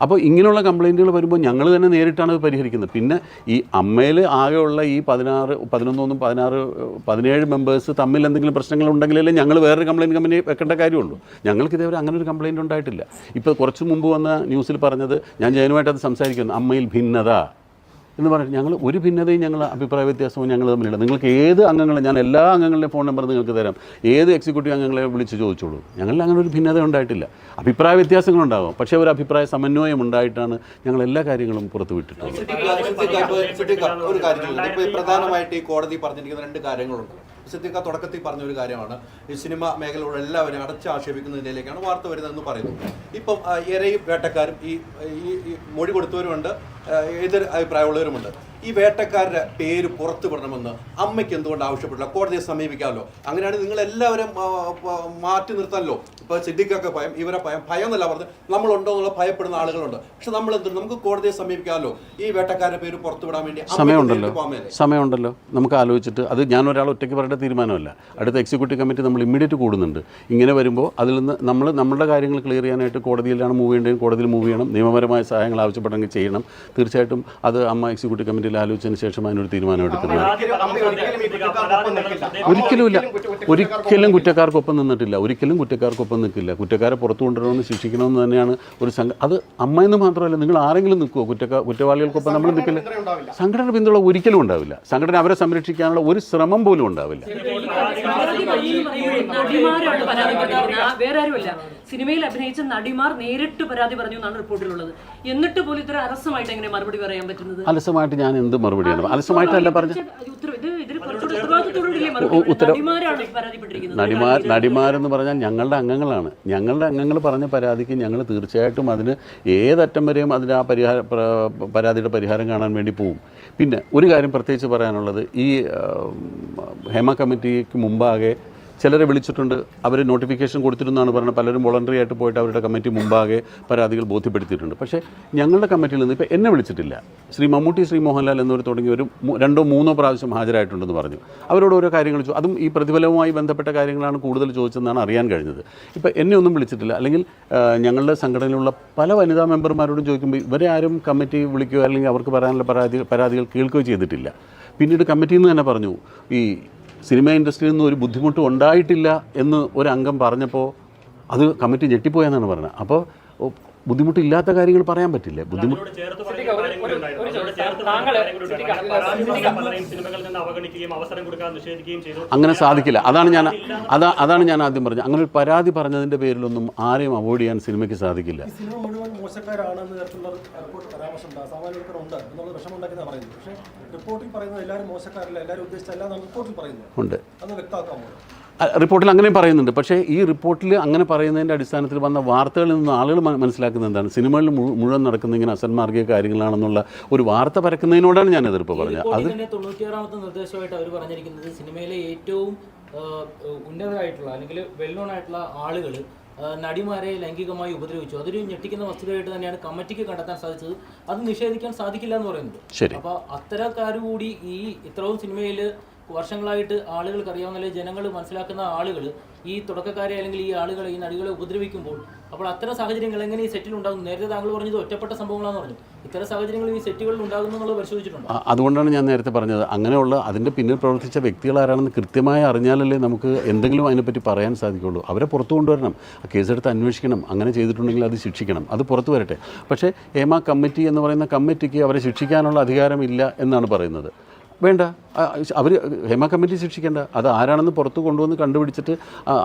അപ്പോൾ ഇങ്ങനെയുള്ള കംപ്ലയിൻറ്റുകൾ വരുമ്പോൾ ഞങ്ങൾ തന്നെ നേരിട്ടാണ് അത് പരിഹരിക്കുന്നത്. പിന്നെ ഈ അമ്മയിൽ ആകെയുള്ള ഈ 17 മെമ്പേഴ്സ് തമ്മിൽ എന്തെങ്കിലും പ്രശ്നങ്ങളുണ്ടെങ്കിലല്ലേ ഞങ്ങൾ വേറൊരു കംപ്ലയിൻറ്റ് കമ്പനി വെക്കേണ്ട കാര്യമുള്ളൂ. ഞങ്ങൾക്ക് ഇതേവരെ അങ്ങനെ ഒരു കംപ്ലയിൻറ്റ് ഉണ്ടായിട്ടില്ല. ഇപ്പോൾ കുറച്ച് മുമ്പ് വന്ന ന്യൂസിൽ പറഞ്ഞത്, ഞാൻ ജയനുമായിട്ട് അത് സംസാരിക്കുന്നു, അമ്മയിൽ ഭിന്നത എന്ന് പറഞ്ഞിട്ട് ഞങ്ങൾ ഒരു ഭിന്നതയും ഞങ്ങൾ അഭിപ്രായ വ്യത്യാസവും ഞങ്ങൾ തമ്മിലില്ല. നിങ്ങൾക്ക് ഏത് അംഗങ്ങളെ, ഞാൻ എല്ലാ അംഗങ്ങളുടെയും ഫോൺ നമ്പർ നിങ്ങൾക്ക് തരാം, ഏത് എക്സിക്യൂട്ടീവ് അംഗങ്ങളെ വിളിച്ച് ചോദിച്ചോളൂ. ഞങ്ങളിൽ അങ്ങനെ ഒരു ഭിന്നത ഉണ്ടായിട്ടില്ല. അഭിപ്രായ വ്യത്യാസങ്ങളുണ്ടാകും, പക്ഷേ ഒരു അഭിപ്രായ സമന്വയം ഉണ്ടായിട്ടാണ് ഞങ്ങൾ എല്ലാ കാര്യങ്ങളും പുറത്തു വിട്ടിട്ടുള്ളത്. ഒരു കാര്യം, പ്രധാനമായിട്ട് ഈ കോടതി പറഞ്ഞിരിക്കുന്ന 2 കാര്യങ്ങളുണ്ട്. സിദ്ദിഖ തുടക്കത്തിൽ പറഞ്ഞ ഒരു കാര്യമാണ്, ഈ സിനിമ മേഖലയോട് എല്ലാവരും അടച്ച് ആക്ഷേപിക്കുന്ന നിലയിലേക്കാണ് വാർത്ത വരുന്നതെന്ന് പറയുന്നു. ഇപ്പം ഇരയും വേട്ടക്കാരും ഈ മൊഴി കൊടുത്തവരുമുണ്ട്, എതിർ അഭിപ്രായമുള്ളവരുമുണ്ട്. ഈ വേട്ടക്കാരുടെ പേര് പുറത്തു വിടണമെന്ന് അമ്മയ്ക്ക് എന്തുകൊണ്ട് ആവശ്യപ്പെട്ടില്ല? കോടതിയെ സമീപിക്കാമല്ലോ. അങ്ങനെയാണെങ്കിൽ നിങ്ങളെല്ലാവരും മാറ്റി നിർത്താമല്ലോ. ഇപ്പോൾ സിദ്ദിഖൊക്കെ ഇവരെ ഭയം എന്നല്ല പറഞ്ഞ് നമ്മളുണ്ടോ എന്നുള്ള ഭയപ്പെടുന്ന ആളുകളുണ്ട്. പക്ഷെ നമ്മൾ നമുക്ക് കോടതിയെ സമീപിക്കാമല്ലോ ഈ വേട്ടക്കാരുടെ പേര് പുറത്തുവിടാൻ വേണ്ടി. സമയമുണ്ടല്ലോ, നമുക്ക് ആലോചിച്ചിട്ട്. അത് ഞാൻ ഒരാൾ ഒറ്റയ്ക്ക് പറയേണ്ട തീരുമാനമല്ല. അടുത്ത എക്സിക്യൂട്ടീവ് കമ്മിറ്റി നമ്മൾ ഇമ്മീഡിയറ്റ് കൂടുന്നുണ്ട്. ഇങ്ങനെ വരുമ്പോൾ അതിൽ നിന്ന് നമ്മുടെ കാര്യങ്ങൾ ക്ലിയർ ചെയ്യാനായിട്ട് കോടതിയിലാണ് മൂവ് ചെയ്യേണ്ടത്. കോടതിയിൽ മൂവ് ചെയ്യണം. നിയമപരമായ സഹായങ്ങൾ ആവശ്യപ്പെട്ടെങ്കിൽ ചെയ്യണം. തീർച്ചയായിട്ടും അത് അമ്മ എക്സിക്യൂട്ടീവ് കമ്മിറ്റി കമ്മിറ്റിയിൽ ആലോചിച്ചതിന് ശേഷം അതിനൊരു തീരുമാനം എടുക്കുന്നത്. ഒരിക്കലും കുറ്റക്കാർക്കൊപ്പം നിന്നിട്ടില്ല, ഒരിക്കലും കുറ്റക്കാർക്കൊപ്പം നിൽക്കില്ല. കുറ്റക്കാരെ പുറത്തു കൊണ്ടുവരണമെന്ന് ശിക്ഷിക്കണമെന്ന് തന്നെയാണ് ഒരു അത് അമ്മയെന്ന് മാത്രമല്ല, നിങ്ങൾ ആരെങ്കിലും നിൽക്കുമോ കുറ്റവാളികൾക്കൊപ്പം നമ്മൾ നിൽക്കില്ല. സംഘടന പിന്തുണ ഒരിക്കലും ഉണ്ടാവില്ല. സംഘടന അവരെ സംരക്ഷിക്കാനുള്ള ഒരു ശ്രമം പോലും ഉണ്ടാവില്ല. നടിമാരാണ് പരാതിപ്പെട്ടിരിക്കുന്നത്, വേറെ ആരുമല്ല. സിനിമയിൽ അഭിനയിച്ച നടിമാർ നേരിട്ട് പരാതി പറഞ്ഞു എന്നാണ് റിപ്പോർട്ടിലുള്ളത്. എന്നിട്ട് പോലും ഇത്ര അലസമായിട്ട് എങ്ങനെ മറുപടി പറയാൻ പറ്റുന്നത്? അലസമായിട്ട് ഞാൻ എന്ത് മറുപടിയാണ്? അലസമായിട്ടല്ല പറഞ്ഞ നടിമാരെന്ന് പറഞ്ഞാൽ ഞങ്ങളുടെ അംഗങ്ങളാണ്. ഞങ്ങളുടെ അംഗങ്ങൾ പറഞ്ഞ പരാതിക്ക് ഞങ്ങൾ തീർച്ചയായിട്ടും അതിന് ഏതറ്റം വരെയും അതിന് ആ പരാതിയുടെ പരിഹാരം കാണാൻ വേണ്ടി പോകും. പിന്നെ ഒരു കാര്യം പ്രത്യേകിച്ച് പറയാനുള്ളത്, ഈ ഹേമ കമ്മിറ്റിക്ക് മുമ്പാകെ ചിലരെ വിളിച്ചിട്ടുണ്ട്, അവർ നോട്ടിഫിക്കേഷൻ കൊടുത്തിരുന്നാണ് പറഞ്ഞത്. പലരും വോളണ്ടറി ആയിട്ട് പോയിട്ട് അവരുടെ കമ്മിറ്റി മുമ്പാകെ പരാതികൾ ബോധ്യപ്പെടുത്തിയിട്ടുണ്ട്. പക്ഷേ ഞങ്ങളുടെ കമ്മിറ്റിയിൽ നിന്ന് ഇപ്പോൾ എന്നെ വിളിച്ചിട്ടില്ല. ശ്രീ മമ്മൂട്ടി, ശ്രീ മോഹൻലാൽ എന്നിവർ തുടങ്ങി ഒരു 2-3 പ്രാവശ്യം ഹാജരായിട്ടുണ്ടെന്ന് പറഞ്ഞു. അവരോട് ഓരോ കാര്യങ്ങൾ ചോദിച്ചു. അതും ഈ പ്രതിഫലവുമായി ബന്ധപ്പെട്ട കാര്യങ്ങളാണ് കൂടുതൽ ചോദിച്ചതെന്നാണ് അറിയാൻ കഴിഞ്ഞത്. ഇപ്പോൾ എന്നെ ഒന്നും വിളിച്ചിട്ടില്ല. അല്ലെങ്കിൽ ഞങ്ങളുടെ സംഘടനയിലുള്ള പല വനിതാ മെമ്പർമാരോടും ചോദിക്കുമ്പോൾ ഇവരെ ആരും കമ്മിറ്റി വിളിക്കുകയോ അല്ലെങ്കിൽ അവർക്ക് പറയാനുള്ള പരാതികൾ കേൾക്കുകയോ ചെയ്തിട്ടില്ല. പിന്നീട് കമ്മിറ്റിയിൽ നിന്ന് തന്നെ പറഞ്ഞു, ഈ സിനിമ ഇൻഡസ്ട്രിയിൽ നിന്ന് ഒരു ബുദ്ധിമുട്ടും ഉണ്ടായിട്ടില്ല എന്ന് ഒരു അംഗം പറഞ്ഞപ്പോൾ അത് കമ്മിറ്റി ഞെട്ടിപ്പോയെന്നാണ് പറഞ്ഞത്. അപ്പോൾ ബുദ്ധിമുട്ടില്ലാത്ത കാര്യങ്ങൾ പറയാൻ പറ്റില്ലേ? അങ്ങനെ സാധിക്കില്ല. അതാണ് ഞാൻ ആദ്യം പറഞ്ഞത്. അങ്ങനെ ഒരു പരാതി പറഞ്ഞതിൻ്റെ പേരിലൊന്നും ആരെയും അവോയ്ഡ് ചെയ്യാൻ സിനിമയ്ക്ക് സാധിക്കില്ല. ഉണ്ട്, റിപ്പോർട്ടിൽ അങ്ങനെ പറയുന്നുണ്ട്. പക്ഷേ ഈ റിപ്പോർട്ടിൽ അങ്ങനെ പറയുന്നതിൻ്റെ അടിസ്ഥാനത്തിൽ വന്ന വാർത്തകളിൽ നിന്ന് ആളുകൾ മനസ്സിലാക്കുന്നത് എന്താണ്? സിനിമകളിൽ മുഴുവൻ നടക്കുന്ന ഇങ്ങനെ അസന്മാർഗിക കാര്യങ്ങളാണെന്നുള്ള ഒരു വാർത്ത പരക്കുന്നതിനോടാണ് ഞാൻ എതിർപ്പ് പറഞ്ഞത്. അത് 96ാമത്തെ നിർദ്ദേശമായിട്ട് അവർ പറഞ്ഞിരിക്കുന്നത് സിനിമയിലെ ഏറ്റവും ഉന്നതരായിട്ടുള്ള അല്ലെങ്കിൽ വെൽ നോൺ ആയിട്ടുള്ള ആളുകൾ നടിമാരെ ലൈംഗികമായി ഉപദ്രവിച്ചു. അതൊരു ഞെട്ടിക്കുന്ന വസ്തുതയായിട്ട് തന്നെയാണ് കമ്മിറ്റിക്ക് കണ്ടെത്താൻ സാധിച്ചത്. അത് നിഷേധിക്കാൻ സാധിക്കില്ല എന്ന് പറയുന്നത്. അപ്പോൾ അത്തരക്കാരുകൂടി ഈ ഇത്രയും സിനിമയിൽ വർഷങ്ങളായിട്ട് ആളുകൾക്ക് അറിയാവുന്ന അല്ലെങ്കിൽ ജനങ്ങൾ മനസ്സിലാക്കുന്ന ആളുകൾ ഈ തുടക്കക്കാരെ അല്ലെങ്കിൽ ഈ ആളുകളെ ഈ നടികളെ ഉപദ്രവിക്കുമ്പോൾ അപ്പോൾ അത്തരം സാഹചര്യങ്ങൾ എങ്ങനെ ഈ സെറ്റിൽ ഉണ്ടാകും? നേരത്തെ താങ്കൾ പറഞ്ഞത് ഒറ്റപ്പെട്ട സംഭവങ്ങളാണെന്ന് പറഞ്ഞു. ഇത്തരം സാഹചര്യങ്ങൾ ഈ സെറ്റുകളിൽ ഉണ്ടാകുന്നു എന്നുള്ളത് പരിശോധിച്ചിട്ടുണ്ട്. അതുകൊണ്ടാണ് ഞാൻ നേരത്തെ പറഞ്ഞത്, അങ്ങനെയുള്ള അതിൻ്റെ പിന്നിൽ പ്രവർത്തിച്ച വ്യക്തികൾ ആരാണെന്ന് കൃത്യമായി അറിഞ്ഞാലല്ലേ നമുക്ക് എന്തെങ്കിലും അതിനെപ്പറ്റി പറയാൻ സാധിക്കുള്ളൂ. അവരെ പുറത്തു കൊണ്ടുവരണം, കേസെടുത്ത് അന്വേഷിക്കണം. അങ്ങനെ ചെയ്തിട്ടുണ്ടെങ്കിൽ അത് ശിക്ഷിക്കണം, അത് പുറത്തു വരട്ടെ. പക്ഷേ ഹേമ കമ്മിറ്റി എന്ന് പറയുന്ന കമ്മിറ്റിക്ക് അവരെ ശിക്ഷിക്കാനുള്ള അധികാരമില്ല എന്നാണ് പറയുന്നത്. വേണ്ട, അവർ ഹേമ കമ്മിറ്റി ശിക്ഷിക്കേണ്ട. അത് ആരാണെന്ന് പുറത്ത് കൊണ്ടുവന്ന് കണ്ടുപിടിച്ചിട്ട്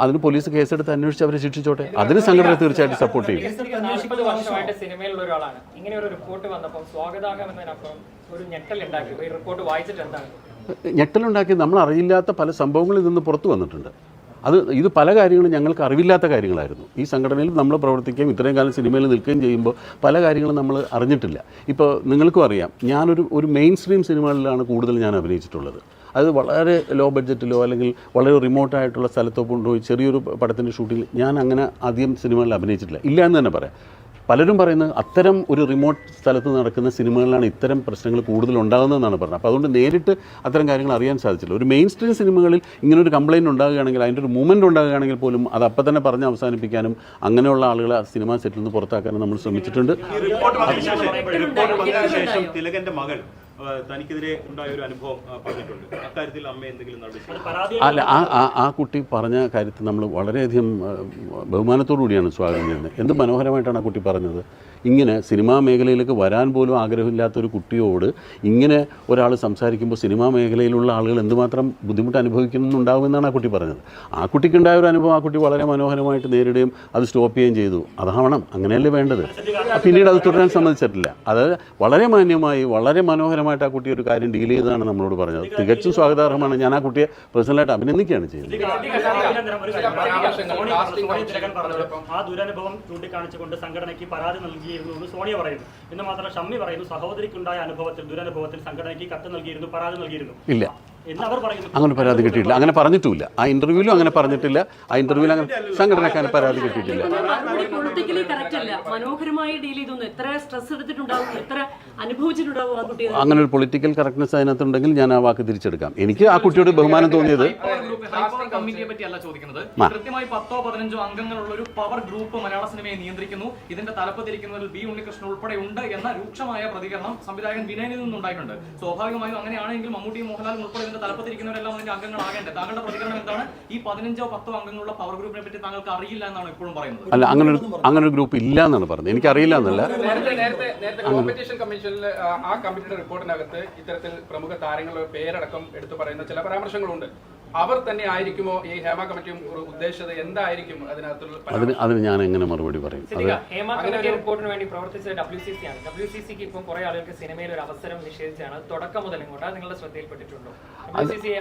അതിന് പോലീസ് കേസെടുത്ത് അന്വേഷിച്ച് അവരെ ശിക്ഷിച്ചോട്ടെ. അതിന് സംഘടന തീർച്ചയായിട്ടും സപ്പോർട്ട് ചെയ്യും. 40 വർഷമായിട്ട് സിനിമയിലുള്ള ഒരാളാണ്. ഇങ്ങനെ ഒരു റിപ്പോർട്ട് വന്നപ്പോൾ സ്വാഗതാർഹമെന്നതിനപ്പുറം ഒരു ഞെട്ടലുണ്ടാക്കി. ഈ റിപ്പോർട്ട് വായിച്ചിട്ട് എന്താണ്? ഞെട്ടലുണ്ടാക്കി നമ്മൾ അറിയില്ലാത്ത പല സംഭവങ്ങളിൽ നിന്ന് പുറത്തു വന്നിട്ടുണ്ട്. ഇത് പല കാര്യങ്ങളും ഞങ്ങൾക്ക് അറിവില്ലാത്ത കാര്യങ്ങളായിരുന്നു. ഈ സംഘടനയിൽ നമ്മൾ പ്രവർത്തിക്കുകയും ഇത്രയും കാലം സിനിമയിൽ നിൽക്കുകയും ചെയ്യുമ്പോൾ പല കാര്യങ്ങളും നമ്മൾ അറിഞ്ഞിട്ടില്ല. ഇപ്പോൾ നിങ്ങൾക്കും അറിയാം, ഞാനൊരു മെയിൻ സ്ട്രീം സിനിമകളിലാണ് കൂടുതൽ ഞാൻ അഭിനയിച്ചിട്ടുള്ളത്. അത് വളരെ ലോ ബഡ്ജറ്റിലോ അല്ലെങ്കിൽ വളരെ റിമോട്ടായിട്ടുള്ള സ്ഥലത്തോ കൊണ്ടുപോയി ചെറിയൊരു പടത്തിൻ്റെ ഷൂട്ടിൽ ഞാൻ അങ്ങനെ അധികം സിനിമകളിൽ അഭിനയിച്ചിട്ടില്ല. ഇല്ല എന്ന് തന്നെ പറയാം. പലരും പറയുന്നത് അത്തരം ഒരു റിമോട്ട് സ്ഥലത്ത് നടക്കുന്ന സിനിമകളിലാണ് ഇത്തരം പ്രശ്നങ്ങൾ കൂടുതൽ ഉണ്ടാകുന്നതെന്നാണ് പറഞ്ഞത്. അപ്പോൾ അതുകൊണ്ട് നേരിട്ട് അത്തരം കാര്യങ്ങൾ അറിയാൻ സാധിച്ചില്ല. ഒരു മെയിൻ സ്ട്രീം സിനിമകളിൽ ഇങ്ങനൊരു കംപ്ലയിൻറ്റ് ഉണ്ടാകുകയാണെങ്കിൽ, അതിൻ്റെ ഒരു മൂവ്മെൻറ്റ് ഉണ്ടാകുകയാണെങ്കിൽ പോലും അത് അപ്പം തന്നെ പറഞ്ഞ് അവസാനിപ്പിക്കാനും അങ്ങനെയുള്ള ആളുകളെ സിനിമാ സെറ്റിൽ നിന്ന് പുറത്താക്കാനും നമ്മൾ ശ്രമിച്ചിട്ടുണ്ട്. തിലകന്റെ മകൾ തനിക്കെതിരെ ഉണ്ടായ ഒരു അനുഭവം പറഞ്ഞിട്ടുണ്ട്. അക്കാര്യത്തിൽ അമ്മ എന്തെങ്കിലും അല്ല, ആ കുട്ടി പറഞ്ഞ കാര്യത്തിൽ നമ്മൾ വളരെയധികം ബഹുമാനത്തോടു കൂടിയാണ് സ്വാഗതം ചെയ്യുന്നത്. എന്ത് മനോഹരമായിട്ടാണ് ആ കുട്ടി പറഞ്ഞത്. ഇങ്ങനെ സിനിമാ മേഖലയിലേക്ക് വരാൻ പോലും ആഗ്രഹമില്ലാത്തൊരു കുട്ടിയോട് ഇങ്ങനെ ഒരാൾ സംസാരിക്കുമ്പോൾ സിനിമാ മേഖലയിലുള്ള ആളുകൾ എന്തുമാത്രം ബുദ്ധിമുട്ട് അനുഭവിക്കുന്നുണ്ടാവുമെന്നാണ് ആ കുട്ടി പറഞ്ഞത്. ആ കുട്ടിക്കുണ്ടായ ഒരു അനുഭവം ആ കുട്ടി വളരെ മനോഹരമായിട്ട് നേരിടുകയും അത് സ്റ്റോപ്പ് ചെയ്യുകയും ചെയ്തു. അതാവണം, അങ്ങനെയല്ലേ വേണ്ടത്. പിന്നീട് അത് തുടരാൻ സമ്മതിച്ചിട്ടില്ല. അത് വളരെ മാന്യമായി വളരെ മനോഹരമായിട്ട് ആ കുട്ടി ഒരു കാര്യം ഡീൽ ചെയ്തതാണ് നമ്മളോട് പറഞ്ഞത്. തികച്ചും സ്വാഗതാർഹമാണ്. ഞാൻ ആ കുട്ടിയെ പേഴ്സണലായിട്ട് അഭിനന്ദിക്കുകയാണ് ചെയ്യുന്നത്. ആ ദുരനുഭവം ചൂണ്ടിക്കാണിച്ചുകൊണ്ട് സംഘടനയ്ക്ക് പരാതി നൽകിയിരുന്നു സോണിയ പറയുന്നു. എന്ന് മാത്രമല്ല ഷമ്മി പറയുന്നു, സഹോദരിക്കുണ്ടായ ദുരനുഭവത്തിൽ സംഘടനയ്ക്ക് കത്ത് നൽകിയിരുന്നു, പരാതി നൽകിയിരുന്നു. ഇല്ല, അങ്ങനെ പരാതി കിട്ടിയിട്ടില്ല. അങ്ങനെ പറഞ്ഞിട്ടുമില്ല. ആ ഇന്റർവ്യൂവിലും അങ്ങനെ പറഞ്ഞിട്ടില്ല. ആ ഇന്റർവ്യൂവിൽ അങ്ങനെ സംഘടനക്കാരൻ പരാതി കിട്ടിയിട്ടില്ല. അങ്ങനെ ഒരു പൊളിറ്റിക്കൽ കറക്റ്റ്നെസ് അതിനകത്തുണ്ടെങ്കിൽ ഞാൻ ആ വാക്ക് തിരിച്ചെടുക്കാം. എനിക്ക് ആ കുട്ടിയോട് ബഹുമാനം തോന്നിയത് ഹൈപ്പവർ കമ്മിറ്റിയെ പറ്റി അല്ല ചോദിക്കുന്നത്. കൃത്യമായി 10-15 അംഗങ്ങളുള്ള ഒരു പവർ ഗ്രൂപ്പ് മലയാള സിനിമയെ നിയന്ത്രിക്കുന്നു, ഇതിന്റെ തലപ്പത്തിരിക്കുന്നതിൽ ബി ഉണ്ണികൃഷ്ണൻ ഉൾപ്പെടെ ഉണ്ട് എന്ന രൂക്ഷമായ പ്രതികരണം സംവിധായകൻ വിനയനിൽ നിന്നുണ്ടായിട്ടുണ്ട്. സ്വാഭാവികമായും അങ്ങനെയാണെങ്കിൽ മമ്മൂട്ടിയും മോഹൻലാലും ഉൾപ്പെടെ ഇതിന്റെ തലപ്പത്തിരിക്കുന്നവരെല്ലാം അതിന്റെ അംഗങ്ങളാകേണ്ടത്. താങ്കളുടെ പ്രതികരണം എന്താണ്? ഈ 15-10 അംഗങ്ങളുള്ള പവർ ഗ്രൂപ്പിനെ പറ്റി താങ്കൾക്ക് അറിയില്ല എന്നാണ് ഇപ്പോഴും പറയുന്നത്. അല്ല, അങ്ങനെ ഒരു ഗ്രൂപ്പ് ഇല്ല എന്നാണ് പറഞ്ഞത്. എനിക്കറിയില്ല എന്നല്ല. നേരത്തെ കോമ്പറ്റീഷൻ കമ്മീഷനിൽ ആ കമ്മിറ്റിയുടെ റിപ്പോർട്ടിനകത്ത് ഇത്തരത്തിൽ പ്രമുഖ താരങ്ങളുടെ പേരടക്കം എടുത്തു പറയുന്ന ചില പരാമർശങ്ങളുണ്ട്. അവർ തന്നെ ആയിരിക്കുമോ ഈ ഹേമ കമ്മിറ്റിയും ഉദ്ദേശിച്ചത്? എന്തായിരിക്കും അതിനകത്തുള്ള? അതിന് ഞാൻ എങ്ങനെ മറുപടി പറയും? ഹേമ കമ്മിറ്റി റിപ്പോർട്ടിന് വേണ്ടി പ്രവർത്തിച്ചത് WCC ആണ്. WCCക്ക് ഇപ്പം കുറെ ആളുകൾക്ക് സിനിമയിൽ ഒരു അവസരം നിഷേധിച്ചാണ് തുടക്കം മുതൽ ഇങ്ങോട്ട്. അത് നിങ്ങളുടെ ശ്രദ്ധയിൽപ്പെട്ടിട്ടുണ്ടോ?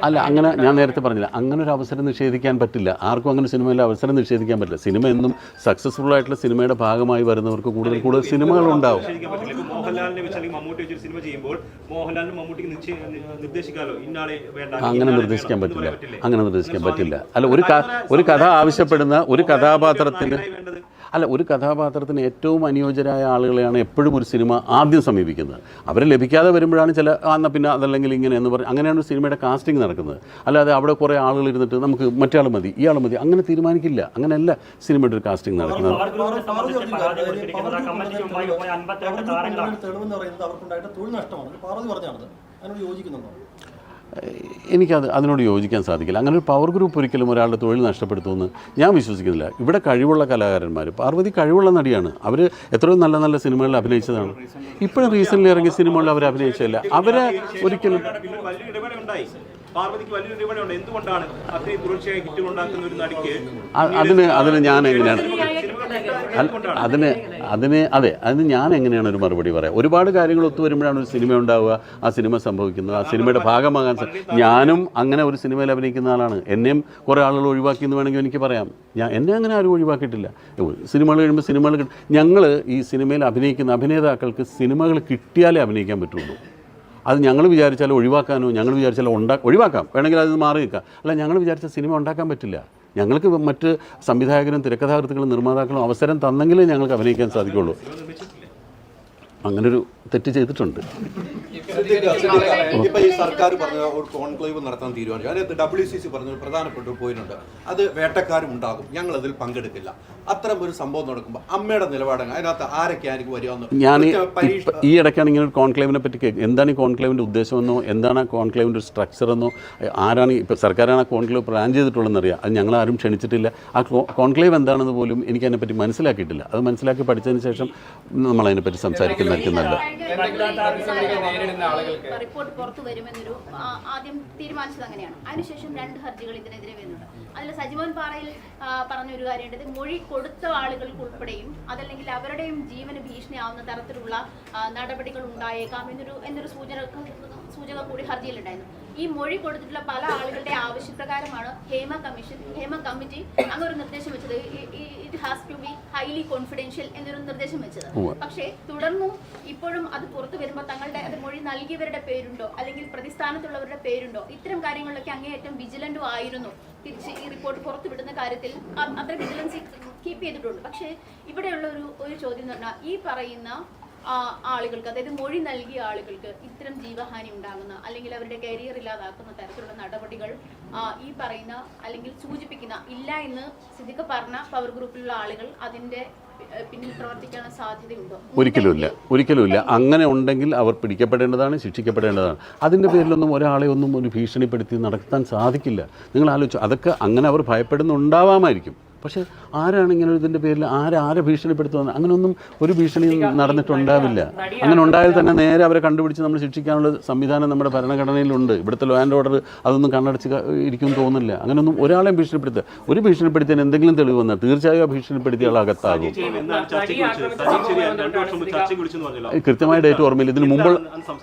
അല്ല, അങ്ങനെ ഞാൻ നേരത്തെ പറഞ്ഞില്ല, അങ്ങനെ ഒരു അവസരം നിഷേധിക്കാൻ പറ്റില്ല. ആർക്കും അങ്ങനെ സിനിമയിൽ അവസരം നിഷേധിക്കാൻ പറ്റില്ല. സിനിമ എന്നും സക്സസ്ഫുൾ ആയിട്ടുള്ള സിനിമയുടെ ഭാഗമായി വരുന്നവർക്ക് കൂടുതൽ സിനിമകൾ ഉണ്ടാവും. മോഹൻലാലിനെ വെച്ച് അല്ലെങ്കിൽ മമ്മൂട്ടി വെച്ചൊരു സിനിമ ചെയ്യുമ്പോൾ മോഹൻലാലിനും മമ്മൂട്ടിക്ക് നിർദ്ദേശിക്കാലോ ഇന്നാളെ വേണ്ട, അങ്ങനെ നിർദ്ദേശിക്കാൻ പറ്റില്ല. അങ്ങനെ നിർദ്ദേശിക്കാൻ പറ്റില്ല. അല്ല, ഒരു കഥ ആവശ്യപ്പെടുന്ന ഒരു കഥാപാത്രത്തിന് ഒരു കഥാപാത്രത്തിന് ഏറ്റവും അനുയോജ്യരായ ആളുകളെയാണ് എപ്പോഴും ഒരു സിനിമ ആദ്യം സമീപിക്കുന്നത്. അവരെ ലഭിക്കാതെ വരുമ്പോഴാണ് എന്നാൽ പിന്നെ അതല്ലെങ്കിൽ ഇങ്ങനെ എന്ന് പറഞ്ഞ് അങ്ങനെയാണ് ഒരു സിനിമയുടെ കാസ്റ്റിംഗ് നടക്കുന്നത്. അല്ലാതെ അവിടെ കുറേ ആളുകൾ ഇരുന്നിട്ട് നമുക്ക് മറ്റേ മതി ഇയാൾ മതി അങ്ങനെ തീരുമാനിക്കില്ല. അങ്ങനെയല്ല സിനിമയുടെ ഒരു കാസ്റ്റിംഗ് നടക്കുന്നത്. അതിനോട് യോജിക്കാൻ സാധിക്കില്ല. അങ്ങനെ ഒരു പവർ ഗ്രൂപ്പ് ഒരിക്കലും ഒരാളുടെ തൊഴിൽ നഷ്ടപ്പെടുത്തുമെന്ന് ഞാൻ വിശ്വസിക്കുന്നില്ല. ഇവിടെ കഴിവുള്ള കലാകാരന്മാർ, പാർവതി കഴിവുള്ള നടിയാണ്. അവർ എത്രയോ നല്ല നല്ല സിനിമകളിൽ അഭിനയിച്ചതാണ്. ഇപ്പോഴും റീസെൻ്റ്ലി ഇറങ്ങിയ സിനിമകളിൽ അവർ അഭിനയിച്ചതല്ല. അവരെ ഒരിക്കലും എന്തുകൊണ്ടാണ് അതിന് ഞാൻ എങ്ങനെയാണ് അതിന് ഞാൻ എങ്ങനെയാണ് ഒരു മറുപടി പറയാം? ഒരുപാട് കാര്യങ്ങൾ ഒത്തുവരുമ്പോഴാണ് ഒരു സിനിമ ഉണ്ടാവുക, ആ സിനിമ സംഭവിക്കുന്നത്, ആ സിനിമയുടെ ഭാഗമാകാൻ. ഞാനും അങ്ങനെ ഒരു സിനിമയിൽ അഭിനയിക്കുന്ന ആളാണ്. എന്നെയും കുറേ ആളുകൾ ഒഴിവാക്കിയെന്ന് വേണമെങ്കിൽ എനിക്ക് പറയാം. എന്നെ അങ്ങനെ ആരും ഒഴിവാക്കിയിട്ടില്ല. സിനിമകൾ കഴിയുമ്പോൾ സിനിമകൾ ഞങ്ങൾ ഈ സിനിമയിൽ അഭിനയിക്കുന്ന അഭിനേതാക്കൾക്ക് സിനിമകൾ കിട്ടിയാലേ അഭിനയിക്കാൻ പറ്റുള്ളൂ. അത് ഞങ്ങൾ വിചാരിച്ചാൽ ഒഴിവാക്കാനോ ഞങ്ങൾ വിചാരിച്ചാൽ ഒഴിവാക്കാം, വേണമെങ്കിൽ അതിൽ മാറി നിൽക്കാം. അല്ല, ഞങ്ങൾ വിചാരിച്ച സിനിമ ഉണ്ടാക്കാൻ പറ്റില്ല. ഞങ്ങൾക്ക് മറ്റ് സംവിധായകരും തിരക്കഥാകൃത്തുക്കളും നിർമ്മാതാക്കളും അവസരം തന്നെങ്കിലേ ഞങ്ങൾക്ക് അഭിനയിക്കാൻ സാധിക്കുള്ളൂ. അങ്ങനൊരു തെറ്റ് ചെയ്തിട്ടുണ്ട്. ഇപ്പൊ ഈ സർക്കാർ പറഞ്ഞ ഒരു കോൺക്ലേവ് നടത്താൻ തീരുമാനിച്ചു. അതിനകത്ത് WCC പറഞ്ഞ ഒരു പ്രധാനപ്പെട്ട ഒരു പോയിന്റ്. അത് വേട്ടക്കാരും ഉണ്ടാകും, ഞങ്ങൾ അതിൽ പങ്കെടുക്കില്ല. അത്തരം ഒരു സംഭവം നടക്കുമ്പോൾ അമ്മയുടെ നിലപാട് അതിനകത്ത് ആരൊക്കെ ആയിരിക്കും വരികയെന്ന് ഞാൻ ഈ ഇടയ്ക്കാണ് ഇങ്ങനെ ഒരു കോൺക്ലേവിനെ പറ്റി എന്താണ് ഈ കോൺക്ലേവിൻ്റെ ഉദ്ദേശമെന്നോ എന്താണ് ആ കോൺക്ലേവിൻ്റെ ഒരു സ്ട്രക്ചറെന്നോ ആരാണ് ഇപ്പോൾ സർക്കാരാണ് ആ കോൺക്ലേവ് പ്ലാൻ ചെയ്തിട്ടുള്ളതെന്നറിയാം. അത് ഞങ്ങളാരും ക്ഷണിച്ചിട്ടില്ല. ആ കോൺക്ലേവ് എന്താണെന്ന് പോലും എനിക്ക് അതിനെപ്പറ്റി മനസ്സിലാക്കിയിട്ടില്ല. അത് മനസ്സിലാക്കി പഠിച്ചതിന് ശേഷം നമ്മളതിനെപ്പറ്റി സംസാരിക്കുന്നതായിരിക്കും നല്ലത്. റിപ്പോർട്ട് പുറത്തു വരുമെന്നൊരു ആദ്യം തീരുമാനിച്ചത് അങ്ങനെയാണ്. അതിനുശേഷം 2 ഹർജികൾ ഇതിനെതിരെ വരുന്നുണ്ട്. അതിൽ സജിമോൻ പാറയിൽ പറഞ്ഞൊരു കാര്യമുണ്ട്, മൊഴി കൊടുത്ത ആളുകൾക്ക് ഉൾപ്പെടെയും അതല്ലെങ്കിൽ അവരുടെയും ജീവന് ഭീഷണിയാവുന്ന തരത്തിലുള്ള നടപടികൾ ഉണ്ടായേക്കാം എന്നൊരു സൂചക കൂടി ഹർജിയിലുണ്ടായിരുന്നു. ഈ മൊഴി കൊടുത്തിട്ടുള്ള പല ആളുകളുടെ ആവശ്യപ്രകാരമാണ് ഹേമ കമ്മിറ്റി അങ്ങൊരു നിർദ്ദേശം വെച്ചത്. It has to be highly confidential എന്നൊരു നിർദ്ദേശം വെച്ചത്. പക്ഷേ തുടർന്നും ഇപ്പോഴും അത് പുറത്തു വരുമ്പോൾ തങ്ങളുടെ അത് മൊഴി നൽകിയവരുടെ പേരുണ്ടോ അല്ലെങ്കിൽ പ്രതിസ്ഥാനത്തുള്ളവരുടെ പേരുണ്ടോ, ഇത്തരം കാര്യങ്ങളിലൊക്കെ അങ്ങേയറ്റം വിജിലന്റും ആയിരുന്നു. തിരിച്ച് ഈ റിപ്പോർട്ട് പുറത്തുവിടുന്ന കാര്യത്തിൽ അത്ര വിജിലൻസ് കീപ്പ് ചെയ്തിട്ടുണ്ട്. പക്ഷേ ഇവിടെയുള്ള ഒരു ചോദ്യം എന്ന് പറഞ്ഞാൽ ഈ പറയുന്ന ആളുകൾക്ക്, അതായത് മൊഴി നൽകിയ ആളുകൾക്ക് ഇത്തരം ജീവഹാനി ഉണ്ടാകുന്ന അല്ലെങ്കിൽ അവരുടെ കരിയർ ഇല്ലാതാക്കുന്ന തരത്തിലുള്ള നടപടികൾ ഈ പറയുന്ന അല്ലെങ്കിൽ സൂചിപ്പിക്കുന്ന ഇല്ല എന്ന് സിദ്ദിഖ് പറഞ്ഞ പവർ ഗ്രൂപ്പിലുള്ള ആളുകൾ അതിന്റെ പിന്നിൽ പ്രവർത്തിക്കാൻ സാധ്യതയുണ്ടോ? ഒരിക്കലുമില്ല. അങ്ങനെ ഉണ്ടെങ്കിൽ അവർ പിടിക്കപ്പെടേണ്ടതാണ്, ശിക്ഷിക്കപ്പെടേണ്ടതാണ്. അതിൻ്റെ പേരിലൊന്നും ഒരാളെ ഒന്നും ഒരു ഭീഷണിപ്പെടുത്തി നടത്താൻ സാധിക്കില്ല. നിങ്ങൾ ആലോചിച്ചു, അതൊക്കെ അങ്ങനെ അവർ ഭയപ്പെടുന്നുണ്ടാവാമായിരിക്കും. പക്ഷേ ആരാണ് ഇങ്ങനെ ഇതിൻ്റെ പേരിൽ ആരെ ഭീഷണിപ്പെടുത്തുന്നത്? അങ്ങനെയൊന്നും ഒരു ഭീഷണിയും നടന്നിട്ടുണ്ടാവില്ല. അങ്ങനെ ഉണ്ടായാൽ തന്നെ നേരെ അവരെ കണ്ടുപിടിച്ച് നമ്മൾ ശിക്ഷിക്കാനുള്ള സംവിധാനം നമ്മുടെ ഭരണഘടനയിലുണ്ട്. ഇവിടുത്തെ ലോ ആൻഡ് ഓർഡർ അതൊന്നും കണ്ണടച്ച് ഇരിക്കുമെന്ന് തോന്നുന്നില്ല. അങ്ങനെയൊന്നും ഒരാളെയും ഭീഷണിപ്പെടുത്താൻ എന്തെങ്കിലും തെളിവ് വന്നാൽ തീർച്ചയായും ആ ഭീഷണിപ്പെടുത്തിയ ആൾ അകത്താകും. കൃത്യമായ ഡേറ്റ് ഓർമ്മയില്ല. ഇതിന് മുമ്പ്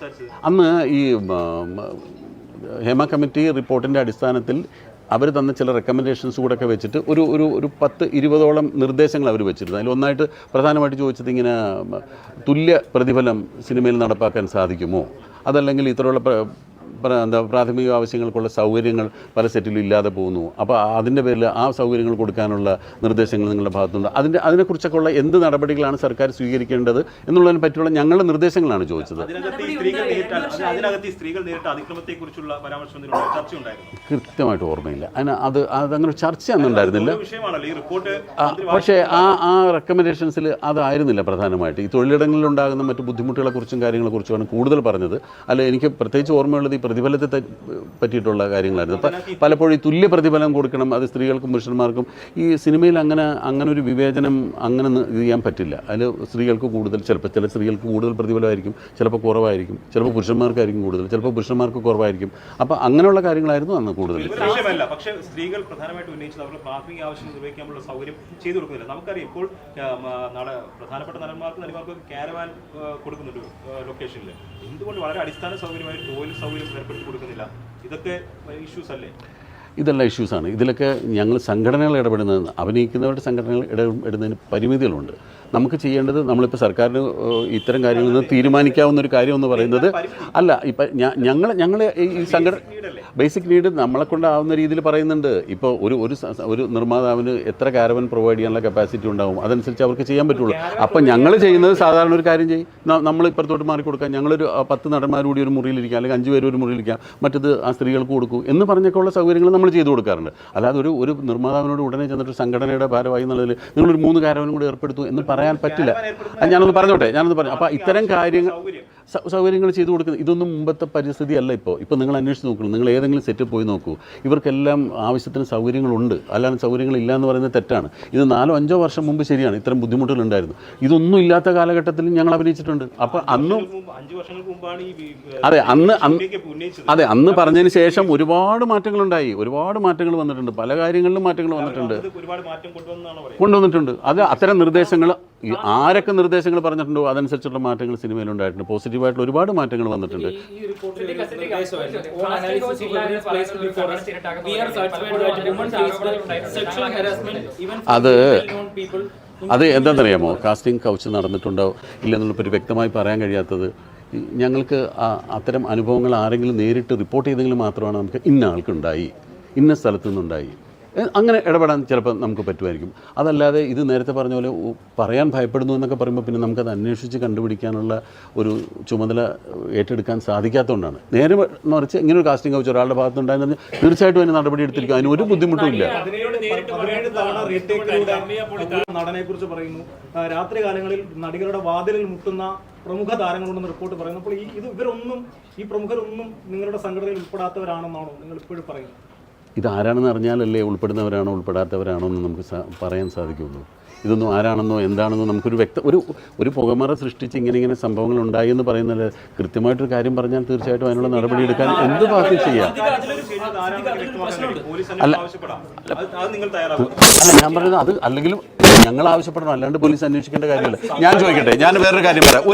അന്ന് ഈ ഹേമ കമ്മിറ്റി റിപ്പോർട്ടിൻ്റെ അടിസ്ഥാനത്തിൽ അവർ തന്ന ചില റെക്കമെൻഡേഷൻസ് കൂടെ ഒക്കെ വെച്ചിട്ട് ഒരു 10-20ഓളം നിർദ്ദേശങ്ങൾ അവർ വെച്ചിരുന്നു. അതിലൊന്നായിട്ട് പ്രധാനമായിട്ട് ചോദിച്ചത് ഇങ്ങനെ തുല്യ പ്രതിഫലം സിനിമയിൽ നടപ്പാക്കാൻ സാധിക്കുമോ, അതല്ലെങ്കിൽ ഇത്തരമുള്ള പ്രാഥമിക ആവശ്യങ്ങൾക്കുള്ള സൗകര്യങ്ങൾ പല സെറ്റിലും ഇല്ലാതെ പോകുന്നു. അപ്പോൾ അതിൻ്റെ പേരിൽ ആ സൗകര്യങ്ങൾ കൊടുക്കാനുള്ള നിർദ്ദേശങ്ങൾ നിങ്ങളുടെ ഭാഗത്തുണ്ട്. അതിനെക്കുറിച്ചൊക്കെ ഉള്ള എന്ത് നടപടികളാണ് സർക്കാർ സ്വീകരിക്കേണ്ടത് എന്നുള്ളതിനെ പറ്റിയുള്ള ഞങ്ങളുടെ നിർദ്ദേശങ്ങളാണ് ചോദിച്ചത്. അതിനകത്ത് ഈ സ്ത്രീകൾ നേരിട്ട അതിക്രമത്തെക്കുറിച്ചുള്ള പരാമർശം ചർച്ച ഉണ്ടായിരുന്നു. കൃത്യമായിട്ട് ഓർമ്മയില്ല. അതങ്ങനെ ചർച്ച ഒന്നും ഉണ്ടായിരുന്നില്ല. പക്ഷേ ആ റെക്കമെൻഡേഷൻസിൽ അതായിരുന്നില്ല പ്രധാനമായിട്ട്. ഈ തൊഴിലിടങ്ങളിലുണ്ടാകുന്ന മറ്റു ബുദ്ധിമുട്ടുകളെക്കുറിച്ചും കാര്യങ്ങളെക്കുറിച്ചുമാണ് കൂടുതൽ പറഞ്ഞത്. അല്ല, എനിക്ക് പ്രത്യേകിച്ച് ഓർമ്മയുള്ളത് ഈ പ്രതിഫലത്തെ പറ്റിയിട്ടുള്ള കാര്യങ്ങളായിരുന്നു. പലപ്പോഴും ഈ തുല്യ പ്രതിഫലം കൊടുക്കണം, അത് സ്ത്രീകൾക്കും പുരുഷന്മാർക്കും. ഈ സിനിമയിൽ അങ്ങനെ ഒരു വിവേചനം അങ്ങനെ ഇത് ചെയ്യാൻ പറ്റില്ല. അതിൽ സ്ത്രീകൾക്ക് കൂടുതൽ, ചിലപ്പോൾ ചില സ്ത്രീകൾക്ക് കൂടുതൽ പ്രതിഫലമായിരിക്കും, ചിലപ്പോൾ കുറവായിരിക്കും, ചിലപ്പോൾ പുരുഷന്മാർക്കായിരിക്കും കൂടുതൽ, ചിലപ്പോൾ പുരുഷന്മാർക്ക് കുറവായിരിക്കും. അപ്പോൾ അങ്ങനെയുള്ള കാര്യങ്ങളായിരുന്നു അന്ന് കൂടുതൽ. പക്ഷേ സ്ത്രീകൾ പ്രധാനമായിട്ട് ഉന്നയിച്ചത് അവരുടെ പ്രാഥമിക ആവശ്യം നിർവഹിക്കാനുള്ള സൗകര്യം ചെയ്തു കൊടുക്കുന്നില്ല. നമുക്കറിയാം ഇപ്പോൾ പ്രധാനപ്പെട്ട നടിമാർക്ക് കാരവാൻ കൊടുക്കുന്നുണ്ട് ലൊക്കേഷനിൽ. എന്തുകൊണ്ട് വളരെ അടിസ്ഥാന സൗകര്യമായി ടോയ്ലറ്റ് സൗകര്യം ഏർപ്പെടുത്തി കൊടുക്കുന്നില്ല? ഇതൊക്കെ ഇഷ്യൂസ് അല്ലേ? ഇതെല്ലാം ഇഷ്യൂസാണ്. ഇതിലൊക്കെ ഞങ്ങൾ സംഘടനകൾ ഇടപെടുന്നതെന്ന്, അഭിനയിക്കുന്നവരുടെ സംഘടനകൾ ഇടപെടുന്നതിന് പരിമിതികളുണ്ട്. നമുക്ക് ചെയ്യേണ്ടത്, നമ്മളിപ്പോൾ സർക്കാരിന് ഇത്തരം കാര്യങ്ങളിൽ നിന്ന് തീരുമാനിക്കാവുന്ന ഒരു കാര്യം എന്ന് പറയുന്നത് അല്ല. ഇപ്പം ഞങ്ങൾ ഈ ബേസിക് നീഡ് നമ്മളെ കൊണ്ടാവുന്ന രീതിയിൽ പറയുന്നുണ്ട്. ഇപ്പോൾ ഒരു നിർമ്മാതാവിന് എത്ര കാരവൻ പ്രൊവൈഡ് ചെയ്യാനുള്ള കപ്പാസിറ്റി ഉണ്ടാവും, അതനുസരിച്ച് അവർക്ക് ചെയ്യാൻ പറ്റുള്ളൂ. അപ്പം ഞങ്ങൾ ചെയ്യുന്നത് സാധാരണ ഒരു കാര്യം ചെയ്യും, നമ്മൾ ഇപ്പുറത്തോട്ട് മാറിക്കൊടുക്കാം, ഞങ്ങളൊരു 10 നടന്മാരുകൂടി ഒരു മുറിയിലിരിക്കാം, അല്ലെങ്കിൽ 5 പേര് ഒരു മുറിയിലിരിക്കാം, മറ്റത് ആ സ്ത്രീകൾക്ക് കൊടുക്കും എന്ന് പറഞ്ഞൊക്കെ ഉള്ള സൗകര്യങ്ങൾ നമ്മൾ ചെയ്തു കൊടുക്കാറുണ്ട്. അല്ലാതെ ഒരു നിർമ്മാതാവിനോട് ഉടനെ ചെന്നിട്ട് സംഘടനയുടെ ഭാരവാഹി എന്നുള്ളതിൽ നിങ്ങളൊരു 3 കാരവനും കൂടി ഏർപ്പെടുത്തു എന്ന് പറയാൻ പറ്റില്ല. ഞാനൊന്ന് പറഞ്ഞോട്ടെ. അപ്പോൾ ഇത്തരം സൗകര്യങ്ങൾ ചെയ്തു കൊടുക്കുന്നത് ഇതൊന്നും മുമ്പത്തെ പരിസ്ഥിതി അല്ല. ഇപ്പോൾ നിങ്ങൾ അന്വേഷിച്ച് നോക്കണം, നിങ്ങൾ ഏതെങ്കിലും സെറ്റിൽ പോയി നോക്കൂ, ഇവർക്കെല്ലാം ആവശ്യത്തിന് സൗകര്യങ്ങളുണ്ട്. അല്ലാതെ സൗകര്യങ്ങളില്ല എന്ന് പറയുന്നത് തെറ്റാണ്. ഇത് 4-5 വർഷം മുമ്പ് ശരിയാണ്, ഇത്തരം ബുദ്ധിമുട്ടുകളുണ്ടായിരുന്നു. ഇതൊന്നും ഇല്ലാത്ത കാലഘട്ടത്തിൽ ഞങ്ങൾ അഭിനയിച്ചിട്ടുണ്ട്. അപ്പോൾ അന്ന് പറഞ്ഞതിന് ശേഷം ഒരുപാട് മാറ്റങ്ങളുണ്ടായി, ഒരുപാട് മാറ്റങ്ങൾ വന്നിട്ടുണ്ട്, പല കാര്യങ്ങളിലും മാറ്റങ്ങൾ വന്നിട്ടുണ്ട്, കൊണ്ടുവന്നിട്ടുണ്ട്. അത് അത്തരം നിർദ്ദേശങ്ങൾ ആരൊക്കെ നിർദ്ദേശങ്ങൾ പറഞ്ഞിട്ടുണ്ടോ അതനുസരിച്ചുള്ള മാറ്റങ്ങൾ സിനിമയിലുണ്ടായിട്ടുണ്ട്. പോസിറ്റീവായിട്ടുള്ള ഒരുപാട് മാറ്റങ്ങൾ വന്നിട്ടുണ്ട്. അത് എന്താണെന്നറിയാമോ, കാസ്റ്റിംഗ് കൗച്ച് നടന്നിട്ടുണ്ടോ ഇല്ലെന്നുള്ളപ്പോൾ ഒരു വ്യക്തമായി പറയാൻ കഴിയാത്തത്. ഞങ്ങൾക്ക് അത്തരം അനുഭവങ്ങൾ ആരെങ്കിലും നേരിട്ട് റിപ്പോർട്ട് ചെയ്തെങ്കിൽ മാത്രമാണ് നമുക്ക് ഇന്ന ആൾക്കുണ്ടായി, ഇന്ന സ്ഥലത്തു നിന്നുണ്ടായി, അങ്ങനെ ഇടപെടാൻ ചിലപ്പോൾ നമുക്ക് പറ്റുമായിരിക്കും. അതല്ലാതെ ഇത് നേരത്തെ പറഞ്ഞ പോലെ പറയാൻ ഭയപ്പെടുന്നു എന്നൊക്കെ പറയുമ്പോൾ പിന്നെ നമുക്കത് അന്വേഷിച്ച് കണ്ടുപിടിക്കാനുള്ള ഒരു ചുമതല ഏറ്റെടുക്കാൻ സാധിക്കാത്തതുകൊണ്ടാണ്. നേരെ മറിച്ച് ഇങ്ങനെ ഒരു കാസ്റ്റിംഗ് കൗച്ച് ഒരാളുടെ ഭാഗത്തുണ്ടായെന്ന് പറഞ്ഞാൽ തീർച്ചയായിട്ടും അതിന് നടപടി എടുത്തിരിക്കും, അതിന് ഒരു ബുദ്ധിമുട്ടും ഇല്ല. നടനെ കുറിച്ച് പറയുന്നു, രാത്രി കാലങ്ങളിൽ നടികളുടെ വാതിലിൽ മുട്ടുന്ന പ്രമുഖ താരങ്ങളുണ്ടെന്ന് റിപ്പോർട്ട് പറയുന്നു. അപ്പോൾ ഈ പ്രമുഖരൊന്നും നിങ്ങളുടെ സംഘടനയിൽ ഉൾപ്പെടാത്തവരാണെന്നാണോ നിങ്ങൾ ഇപ്പോഴും പറയുന്നത്? ഇതാരാണെന്ന് അറിഞ്ഞാലല്ലേ ഉൾപ്പെടുന്നവരാണോ ഉൾപ്പെടാത്തവരാണോ എന്ന് നമുക്ക് പറയാൻ സാധിക്കുള്ളൂ. ഇതൊന്നും ആരാണെന്നോ എന്താണെന്നോ നമുക്കൊരു ഒരു പുകമറ സൃഷ്ടിച്ച് ഇങ്ങനെ സംഭവങ്ങൾ ഉണ്ടായി എന്ന് പറയുന്നത് കൃത്യമായിട്ടൊരു കാര്യം പറഞ്ഞാൽ തീർച്ചയായിട്ടും അതിനുള്ള നടപടി എടുക്കാൻ എന്ത് ഭാഗത്തും ചെയ്യാം. അല്ല, ഞാൻ പറയുന്നത് അത് അല്ലെങ്കിലും ഞങ്ങൾ ആവശ്യപ്പെടണം, അല്ലാണ്ട് പോലീസ് അന്വേഷിക്കേണ്ട കാര്യമല്ല. ഞാൻ ചോദിക്കട്ടെ, ഞാൻ വേറൊരു കാര്യം പറയാം.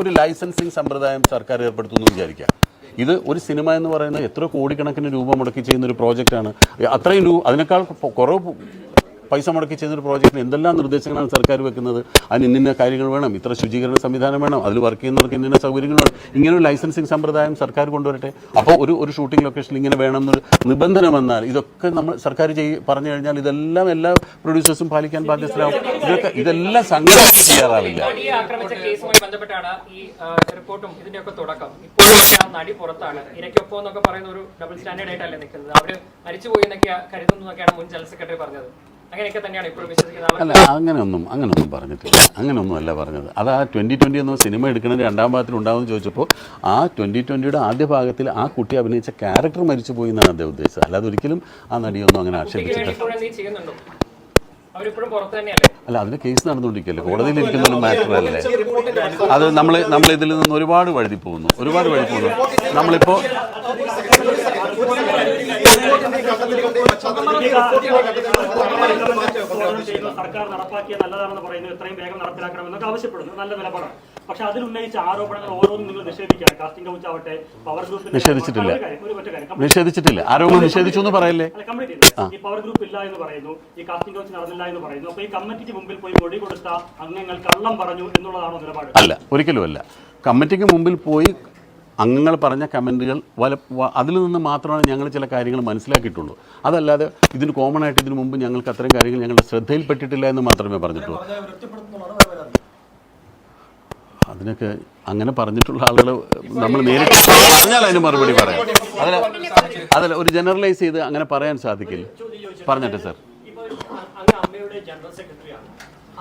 ഒരു ലൈസൻസിങ് സമ്പ്രദായം സർക്കാർ ഏർപ്പെടുത്തുമെന്ന് വിചാരിക്കാം. ഇത് ഒരു സിനിമ എന്ന് പറയുന്നത് എത്ര കോടിക്കണക്കിന് രൂപ മുടക്കി ചെയ്യുന്നൊരു പ്രോജക്റ്റാണ്. അത്രയും അതിനേക്കാൾ കുറവ് പൈസ മുടക്കി ചെയ്യുന്നൊരു പ്രോജക്റ്റിന് എന്തെല്ലാം നിർദ്ദേശങ്ങളാണ് സർക്കാർ വെക്കുന്നത്. അതിന് ഇന്ന കാര്യങ്ങൾ വേണം, ഇത്ര ശുചീകരണ സംവിധാനം വേണം, അതിൽ വർക്ക് ചെയ്യുന്നവർക്ക് ഇന്ന സൗകര്യങ്ങൾ വേണം. ഇങ്ങനെ ഒരു ലൈസൻസിങ് സമ്പ്രദായം സർക്കാർ കൊണ്ടുവരട്ടെ. അപ്പോൾ ഒരു ഷൂട്ടിംഗ് ലൊക്കേഷനിൽ ഇങ്ങനെ വേണമെന്നൊരു നിബന്ധന വന്നാൽ ഇതൊക്കെ നമ്മൾ സർക്കാർ പറഞ്ഞു കഴിഞ്ഞാൽ ഇതെല്ലാം എല്ലാ പ്രൊഡ്യൂസേഴ്സും പാലിക്കാൻ ബാധ്യസ്ഥരാകും. ഇതെല്ലാം സംഘടന ചെയ്യാറാവില്ല. ബന്ധപ്പെട്ടാണ് ഈ റിപ്പോർട്ടും ഇതിന്റെയൊക്കെ തുടക്കം. ഇപ്പോഴും നടി പുറത്താണ്, ഇരയ്ക്കൊപ്പം എന്നൊക്കെ പറയുന്ന ഒരു ഡബിൾ സ്റ്റാൻഡേർഡ് ആയിട്ടല്ലേ നിൽക്കുന്നത്. അവര് മരിച്ചുപോയി എന്നൊക്കെ കരുതുന്നു എന്നൊക്കെയാണ് മുൻ ജനറൽ സെക്രട്ടറി പറഞ്ഞത്. അല്ല, അങ്ങനെയൊന്നും പറഞ്ഞിട്ടില്ല. അങ്ങനെയൊന്നും അല്ല പറഞ്ഞത്. അത് ആ 2020 എന്ന സിനിമ എടുക്കുന്നത് 2ാം ഭാഗത്തിൽ ഉണ്ടാവുമെന്ന് ചോദിച്ചപ്പോൾ ആ 2020യുടെ ആദ്യ ഭാഗത്തിൽ ആ കുട്ടി അഭിനയിച്ച ക്യാരക്ടർ മരിച്ചുപോയി എന്നാണ് അദ്ദേഹം ഉദ്ദേശിച്ചത്. അല്ലാതെ ഒരിക്കലും ആ നടിയൊന്നും അങ്ങനെ ആക്ഷേപിച്ചിട്ടില്ല. അല്ല, അതിന് കേസ് നടന്നുകൊണ്ടിരിക്കുകയല്ലേ, കോടതിയിൽ ഇരിക്കുന്ന ഒരു മാറ്റർ അല്ലേ അത്. നമ്മൾ ഇതിൽ നിന്ന് ഒരുപാട് വഴുതി പോകുന്നു. നമ്മളിപ്പോൾ സർക്കാർ നടപ്പാക്കിയ നല്ലതാണെന്ന് പറയുന്നു, എത്രയും വേഗം നടപ്പിലാക്കണമെന്നൊക്കെ ആവശ്യപ്പെടുന്നു. നല്ല നിലപാടാണ്. പക്ഷെ അതിൽ ഉന്നയിച്ച ആരോപണങ്ങൾ ഓരോന്നും നിങ്ങൾ നിഷേധിക്കുകയാണ്. കാസ്റ്റിംഗ് കൗച്ച് ആവട്ടെ, പവർ ഗ്രൂപ്പ് നിഷേധിച്ചിട്ടില്ല. ആരോപണം നിഷേധിച്ചു എന്ന് പറയല്ലേ. ഈ പവർ ഗ്രൂപ്പ് ഇല്ല എന്ന് പറയുന്നു, ഈ കാസ്റ്റിംഗ് കൗച്ച് നടന്നില്ല എന്ന് പറയുന്നു. അപ്പൊ ഈ കമ്മിറ്റിക്ക് മുമ്പിൽ പോയി മൊഴി കൊടുത്ത അംഗങ്ങൾ കള്ളം പറഞ്ഞു എന്നുള്ളതാണോ നിലപാട്? അല്ല, ഒരിക്കലും അല്ല. കമ്മിറ്റിക്ക് മുമ്പിൽ പോയി അംഗങ്ങൾ പറഞ്ഞ കമൻറ്റുകൾ അതിൽ നിന്ന് മാത്രമാണ് ഞങ്ങൾ ചില കാര്യങ്ങൾ മനസ്സിലാക്കിയിട്ടുള്ളൂ. അതല്ലാതെ ഇതിന് കോമൺ ആയിട്ട് ഇതിനു മുമ്പ് ഞങ്ങൾക്ക് അത്തരം കാര്യങ്ങൾ ഞങ്ങളുടെ ശ്രദ്ധയിൽപ്പെട്ടിട്ടില്ല എന്ന് മാത്രമേ പറഞ്ഞിട്ടുള്ളൂ. അതിനൊക്കെ അങ്ങനെ പറഞ്ഞിട്ടുള്ള ആളുകൾ നമ്മൾ നേരിട്ട് പറഞ്ഞാൽ അതിന് മറുപടി പറയാം. അതല്ല ഒരു ജനറലൈസ് ചെയ്ത് അങ്ങനെ പറയാൻ സാധിക്കില്ല. പറഞ്ഞിട്ട് സാർ, അങ്ങ് അമ്മയുടെ ജനറൽ സെക്രട്ടറിയാണ്,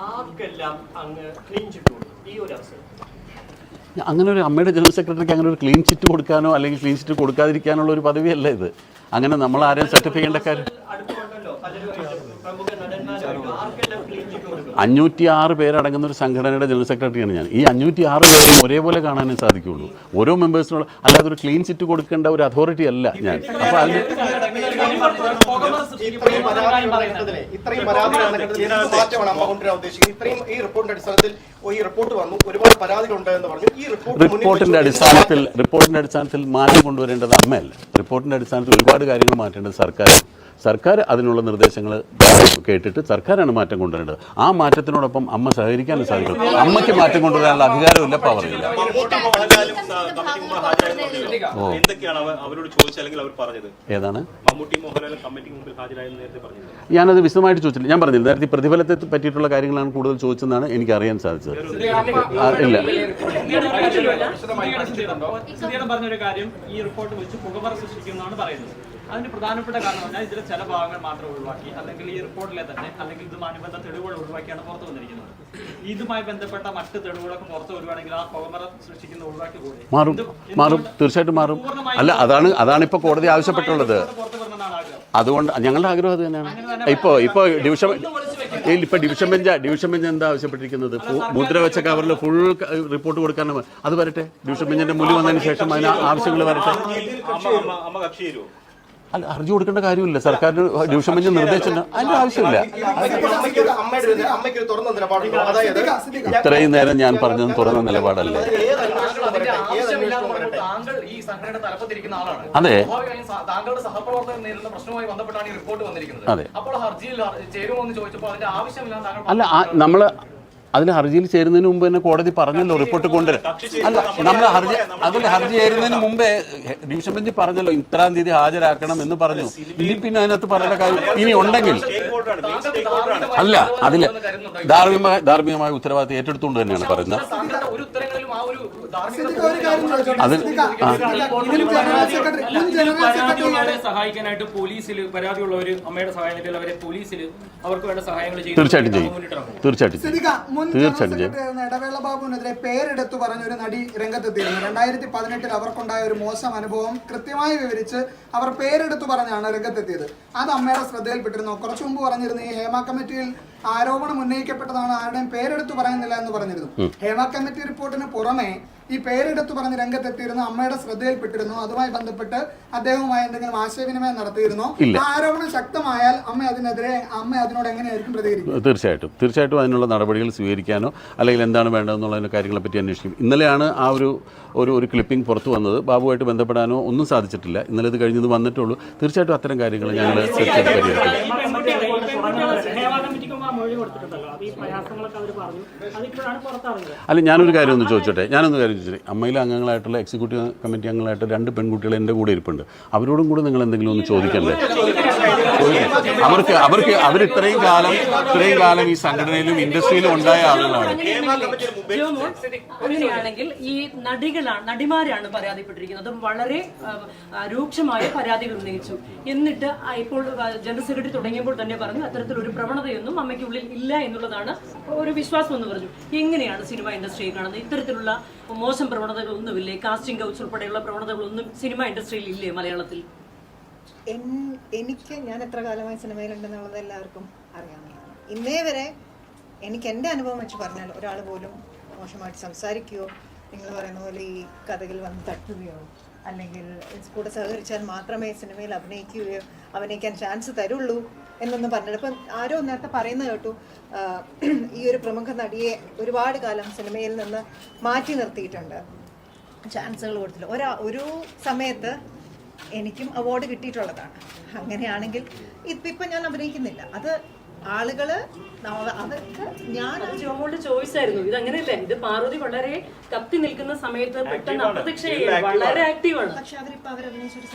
ആർക്കെല്ലാം അങ്ങ് ക്ലീൻ ചിറ്റ് കൊടുക്കും ഈ ഒരു അവസരം? അങ്ങനെ ഒരു അമ്മയുടെ ജനറൽ സെക്രട്ടറിക്ക് അങ്ങനെ ഒരു ക്ലീൻ ചിറ്റ് കൊടുക്കാനോ അല്ലെങ്കിൽ ക്ലീൻ ചിറ്റ് കൊടുക്കാതിരിക്കാനുള്ള ഒരു പദവിയല്ല ഇത്. അങ്ങനെ നമ്മൾ ആരെയും സർട്ടിഫൈ ചെയ്യേണ്ട കാര്യം. 506 പേരടങ്ങുന്ന ഒരു സംഘടനയുടെ ജനറൽ സെക്രട്ടറിയാണ് ഞാൻ. ഈ 506 പേരും ഒരേപോലെ കാണാനേ സാധിക്കുകയുള്ളൂ. ഓരോ മെമ്പേഴ്സിനുള്ള, അല്ലാതെ ഒരു ക്ലീൻ ചിറ്റ് കൊടുക്കേണ്ട ഒരു അതോറിറ്റി അല്ല ഞാൻ. അപ്പോൾ അതിന് ഇത്രയും മാറ്റമാണ് അമ്മ കൊണ്ടുവരാൻ ഉദ്ദേശിക്കുന്നത്. ഇത്രയും ഈ റിപ്പോർട്ടിന്റെ അടിസ്ഥാനത്തിൽ ഈ റിപ്പോർട്ട് വന്നു, ഒരുപാട് പരാതികളുണ്ട് എന്ന് പറഞ്ഞു. ഈ റിപ്പോർട്ടിന്റെ അടിസ്ഥാനത്തിൽ മാറ്റം കൊണ്ടുവരേണ്ടത് അമ്മയല്ല. റിപ്പോർട്ടിന്റെ അടിസ്ഥാനത്തിൽ ഒരുപാട് കാര്യങ്ങൾ മാറ്റേണ്ടത് സർക്കാർ അതിനുള്ള നിർദ്ദേശങ്ങൾ കേട്ടിട്ട് സർക്കാരാണ് മാറ്റം കൊണ്ടുവരേണ്ടത്. ആ മാറ്റത്തിനോടൊപ്പം അമ്മ സഹകരിക്കാനും സാധിക്കും. അമ്മയ്ക്ക് മാറ്റം കൊണ്ടുവരാനുള്ള അധികാരമില്ല, പവറില്ല. ഏതാണ്? ഞാനത് വിശദമായിട്ട് ചോദിച്ചില്ല. ഞാൻ പറഞ്ഞില്ല, നേരത്തെ പ്രതിഫലത്തെ പറ്റിയിട്ടുള്ള കാര്യങ്ങളാണ് കൂടുതൽ ചോദിച്ചതെന്നാണ് എനിക്ക് അറിയാൻ സാധിച്ചത്. ഇല്ല, പറഞ്ഞൊരു കാര്യം ഈ റിപ്പോർട്ട് വെച്ച് പുകമറ സൃഷ്ടിക്കുന്നതാണ് പറയുന്നത്. അതിന് പ്രധാനപ്പെട്ട കാരണം പറഞ്ഞാൽ ഇതിലെ ചില ഭാഗങ്ങൾ മാത്രം ഒഴിവാക്കി, അല്ലെങ്കിൽ ഈ റിപ്പോർട്ടിലെ തന്നെ അല്ലെങ്കിൽ ഇതുമാനുബന്ധ തെളിവുകൾ ഒഴിവാക്കിയാണ് പുറത്തു വന്നിരിക്കുന്നത്. ഇതുമായി ബന്ധപ്പെട്ട മറ്റ് തെളിവുകളൊക്കെ പുറത്തു വരുവാണെങ്കിൽ ആ പുകമറ സൃഷ്ടിക്കുന്ന ഒഴിവാക്കി കൂടെ മാറും, തീർച്ചയായിട്ടും മാറും. അല്ല, അതാണ് ഇപ്പോൾ കോടതി ആവശ്യപ്പെട്ടുള്ളത്. അതുകൊണ്ട് ഞങ്ങളുടെ ആഗ്രഹം അത് തന്നെയാണ്. ഇപ്പോൾ ഡിവിഷൻ ബെഞ്ച് എന്താ ആവശ്യപ്പെട്ടിരിക്കുന്നത്? മുദ്ര വെച്ച കവറിൽ ഫുൾ റിപ്പോർട്ട് കൊടുക്കാനാണ്. അത് വരട്ടെ, ഡിവിഷൻ ബെഞ്ചിന്റെ മുന്നിൽ വന്നതിന് ശേഷം അതിന് ആവശ്യങ്ങൾ വരട്ടെ. അല്ല, ഹർജി കൊടുക്കേണ്ട കാര്യമില്ല. സർക്കാരിന് ഡിവിഷൻ ബെഞ്ച് നിർദ്ദേശിച്ചില്ല, അതിന്റെ ആവശ്യമില്ല. ഇത്രയും നേരം ഞാൻ പറഞ്ഞത് തുറന്ന നിലപാടല്ലേ? അതെ, താങ്കളുടെ സഹപ്രവർത്തകർ നേരിടുന്ന പ്രശ്നവുമായി ബന്ധപ്പെട്ടാണ് ഈ റിപ്പോർട്ട് വന്നിരിക്കുന്നത്. അതെ. അപ്പോൾ ഹർജിയിൽ ചേരുമോ എന്ന് ചോദിച്ചപ്പോൾ അതിന്റെ ആവശ്യമില്ല. അല്ല, നമ്മൾ അതിന് ഹർജിയിൽ ചേരുന്നതിന് മുമ്പ് തന്നെ കോടതി പറഞ്ഞല്ലോ റിപ്പോർട്ട് കൊണ്ടുവരാൻ. അല്ല, നമ്മൾ ഹർജി ചേരുന്നതിന് മുമ്പേ ഡിവിഷൻ ബെഞ്ച് പറഞ്ഞല്ലോ ഇത്രാം തീയതി ഹാജരാക്കണം എന്ന് പറഞ്ഞു. ഇനി പിന്നെ അതിനകത്ത് പറയേണ്ട കാര്യം ഇനി ഉണ്ടെങ്കിൽ അല്ല, അതിൽ ധാർമ്മികമായ ഉത്തരവാദിത്തം ഏറ്റെടുത്തുകൊണ്ട് തന്നെയാണ് പറയുന്നത്. സഹായിക്കാനായിട്ട് പോലീസിൽ പരാതിയുള്ളവർ അമ്മയുടെ സഹായത്തിൽ അവരെ പോലീസിൽ അവർക്ക് വേണ്ട സഹായങ്ങൾ തീർച്ചയായിട്ടും ചെയ്യും. ഇടവേള ബാബുവിനെതിരെ പേരെടുത്തു പറഞ്ഞ ഒരു നടി രംഗത്തെത്തിയിരുന്നു. 2018 അവർക്കുണ്ടായ ഒരു മോശം അനുഭവം കൃത്യമായി വിവരിച്ച് അവർ പേരെടുത്തു പറഞ്ഞാണ് രംഗത്തെത്തിയത്. അത് അമ്മയുടെ ശ്രദ്ധയിൽപ്പെട്ടിരുന്നു. കുറച്ചു മുമ്പ് പറഞ്ഞിരുന്നു ഈ ഹേമ കമ്മിറ്റിയിൽ ആരോപണം ഉന്നയിക്കപ്പെട്ടതാണ്, ആരുടെയും പേരെടുത്തു പറയുന്നില്ല എന്ന് പറഞ്ഞിരുന്നു. ഹേമ കമ്മിറ്റി റിപ്പോർട്ടിന് പുറമെ ഈ പേരെടുത്തു പറഞ്ഞ് രംഗത്തെത്തിയിരുന്നു, അമ്മയുടെ ശ്രദ്ധയിൽപ്പെട്ടിരുന്നു. അതുമായി ബന്ധപ്പെട്ട് അദ്ദേഹവുമായി എന്തെങ്കിലും ആശയവിനിമയം നടത്തിയിരുന്നോ? ആരോപണം ശക്തമായാൽ അമ്മ അതിനോട് എങ്ങനെയായിരിക്കും പ്രതികരിക്കുക? തീർച്ചയായിട്ടും അതിനുള്ള നടപടികൾ സ്വീകരിക്കാനോ അല്ലെങ്കിൽ എന്താണ് വേണ്ടതെന്നുള്ള കാര്യങ്ങളെ പറ്റി അന്വേഷിക്കും. ഇന്നലെയാണ് ആ ഒരു ക്ലിപ്പിംഗ് പുറത്തു വന്നത്. ബാബുവായിട്ട് ബന്ധപ്പെടാനോ ഒന്നും സാധിച്ചിട്ടില്ല. ഇന്നലെ ഇത് കഴിഞ്ഞത് വന്നിട്ടുള്ളൂ. തീർച്ചയായിട്ടും അത്തരം കാര്യങ്ങൾ ഞങ്ങൾ പരിഹരിക്കും. അല്ല, ഞാനൊരു കാര്യം ഒന്ന് ചോദിച്ചോട്ടെ. അമ്മയിലെ അംഗങ്ങളായിട്ടുള്ള എക്സിക്യൂട്ടീവ് കമ്മിറ്റി അംഗങ്ങളായിട്ട് 2 പെൺകുട്ടികൾ എൻ്റെ കൂടെ ഇരിപ്പുണ്ട്. അവരോടും കൂടെ നിങ്ങൾ എന്തെങ്കിലും ഒന്ന് ചോദിക്കണ്ടേ? അവർ ഇത്രയും കാലം ഈ സംഘടനയിലും ഇൻഡസ്ട്രിയിലും ഉണ്ടായ ആളുകളാണ്. അങ്ങനെയാണെങ്കിൽ ഈ നടിമാരാണ് പരാതിപ്പെട്ടിരിക്കുന്നത്. വളരെ രൂക്ഷമായ പരാതികൾ ഉന്നയിച്ചു. എന്നിട്ട് ഇപ്പോൾ ജനറൽ സെക്രട്ടറി തുടങ്ങിയപ്പോൾ തന്നെ പറഞ്ഞു അത്തരത്തിലൊരു പ്രവണതയൊന്നും അമ്മയ്ക്കുള്ളിൽ ഇല്ല എന്നുള്ളതാണ് ഒരു വിശ്വാസം എന്ന് പറഞ്ഞു. എങ്ങനെയാണ് സിനിമ ഇൻഡസ്ട്രിയെ കാണുന്നത്? ഇത്തരത്തിലുള്ള മോശം പ്രവണതകളൊന്നുമില്ലേ? കാസ്റ്റിംഗ് കൗച്ച് ഉൾപ്പെടെയുള്ള പ്രവണതകളൊന്നും സിനിമ ഇൻഡസ്ട്രിയിൽ ഇല്ലേ മലയാളത്തിൽ? ഞാൻ എത്ര കാലമായി സിനിമയിലുണ്ടെന്നുള്ളത് എല്ലാവർക്കും അറിയാവുന്നതാണ്. ഇന്നേ വരെ എനിക്ക് എൻ്റെ അനുഭവം വെച്ച് പറഞ്ഞാൽ ഒരാൾ പോലും മോശമായിട്ട് സംസാരിക്കുകയോ നിങ്ങൾ പറയുന്ന പോലെ ഈ കഥകൾ വന്ന് തട്ടുകയോ അല്ലെങ്കിൽ കൂടെ സഹകരിച്ചാൽ മാത്രമേ സിനിമയിൽ അഭിനയിക്കാൻ ചാൻസ് തരുള്ളൂ എന്നൊന്നും പറഞ്ഞിട്ട്. ഇപ്പം ആരോ നേരത്തെ പറയുന്നത് കേട്ടു, ഈ ഒരു പ്രമുഖ നടിയെ ഒരുപാട് കാലം സിനിമയിൽ നിന്ന് മാറ്റി നിർത്തിയിട്ടുണ്ട്, ചാൻസുകൾ കൊടുത്തില്ല. ഒരു സമയത്ത് എനിക്കും അവാർഡ് കിട്ടിയിട്ടുള്ളതാണ്. അങ്ങനെയാണെങ്കിൽ ഇപ്പം ഞാൻ അഭിനയിക്കുന്നില്ല. അത് ആളുകള് അവർക്ക് ഞാൻ ജോമോളുടെ ചോയ്സ് ആയിരുന്നു. ഇത് അങ്ങനെയല്ല. ഇത് പാർവതി വളരെ കത്തി നിൽക്കുന്ന സമയത്ത് പെട്ടെന്ന് അപ്രത്യക്ഷയായി വളരെ ആക്റ്റീവാണ്. പക്ഷെ അവരിപ്പോ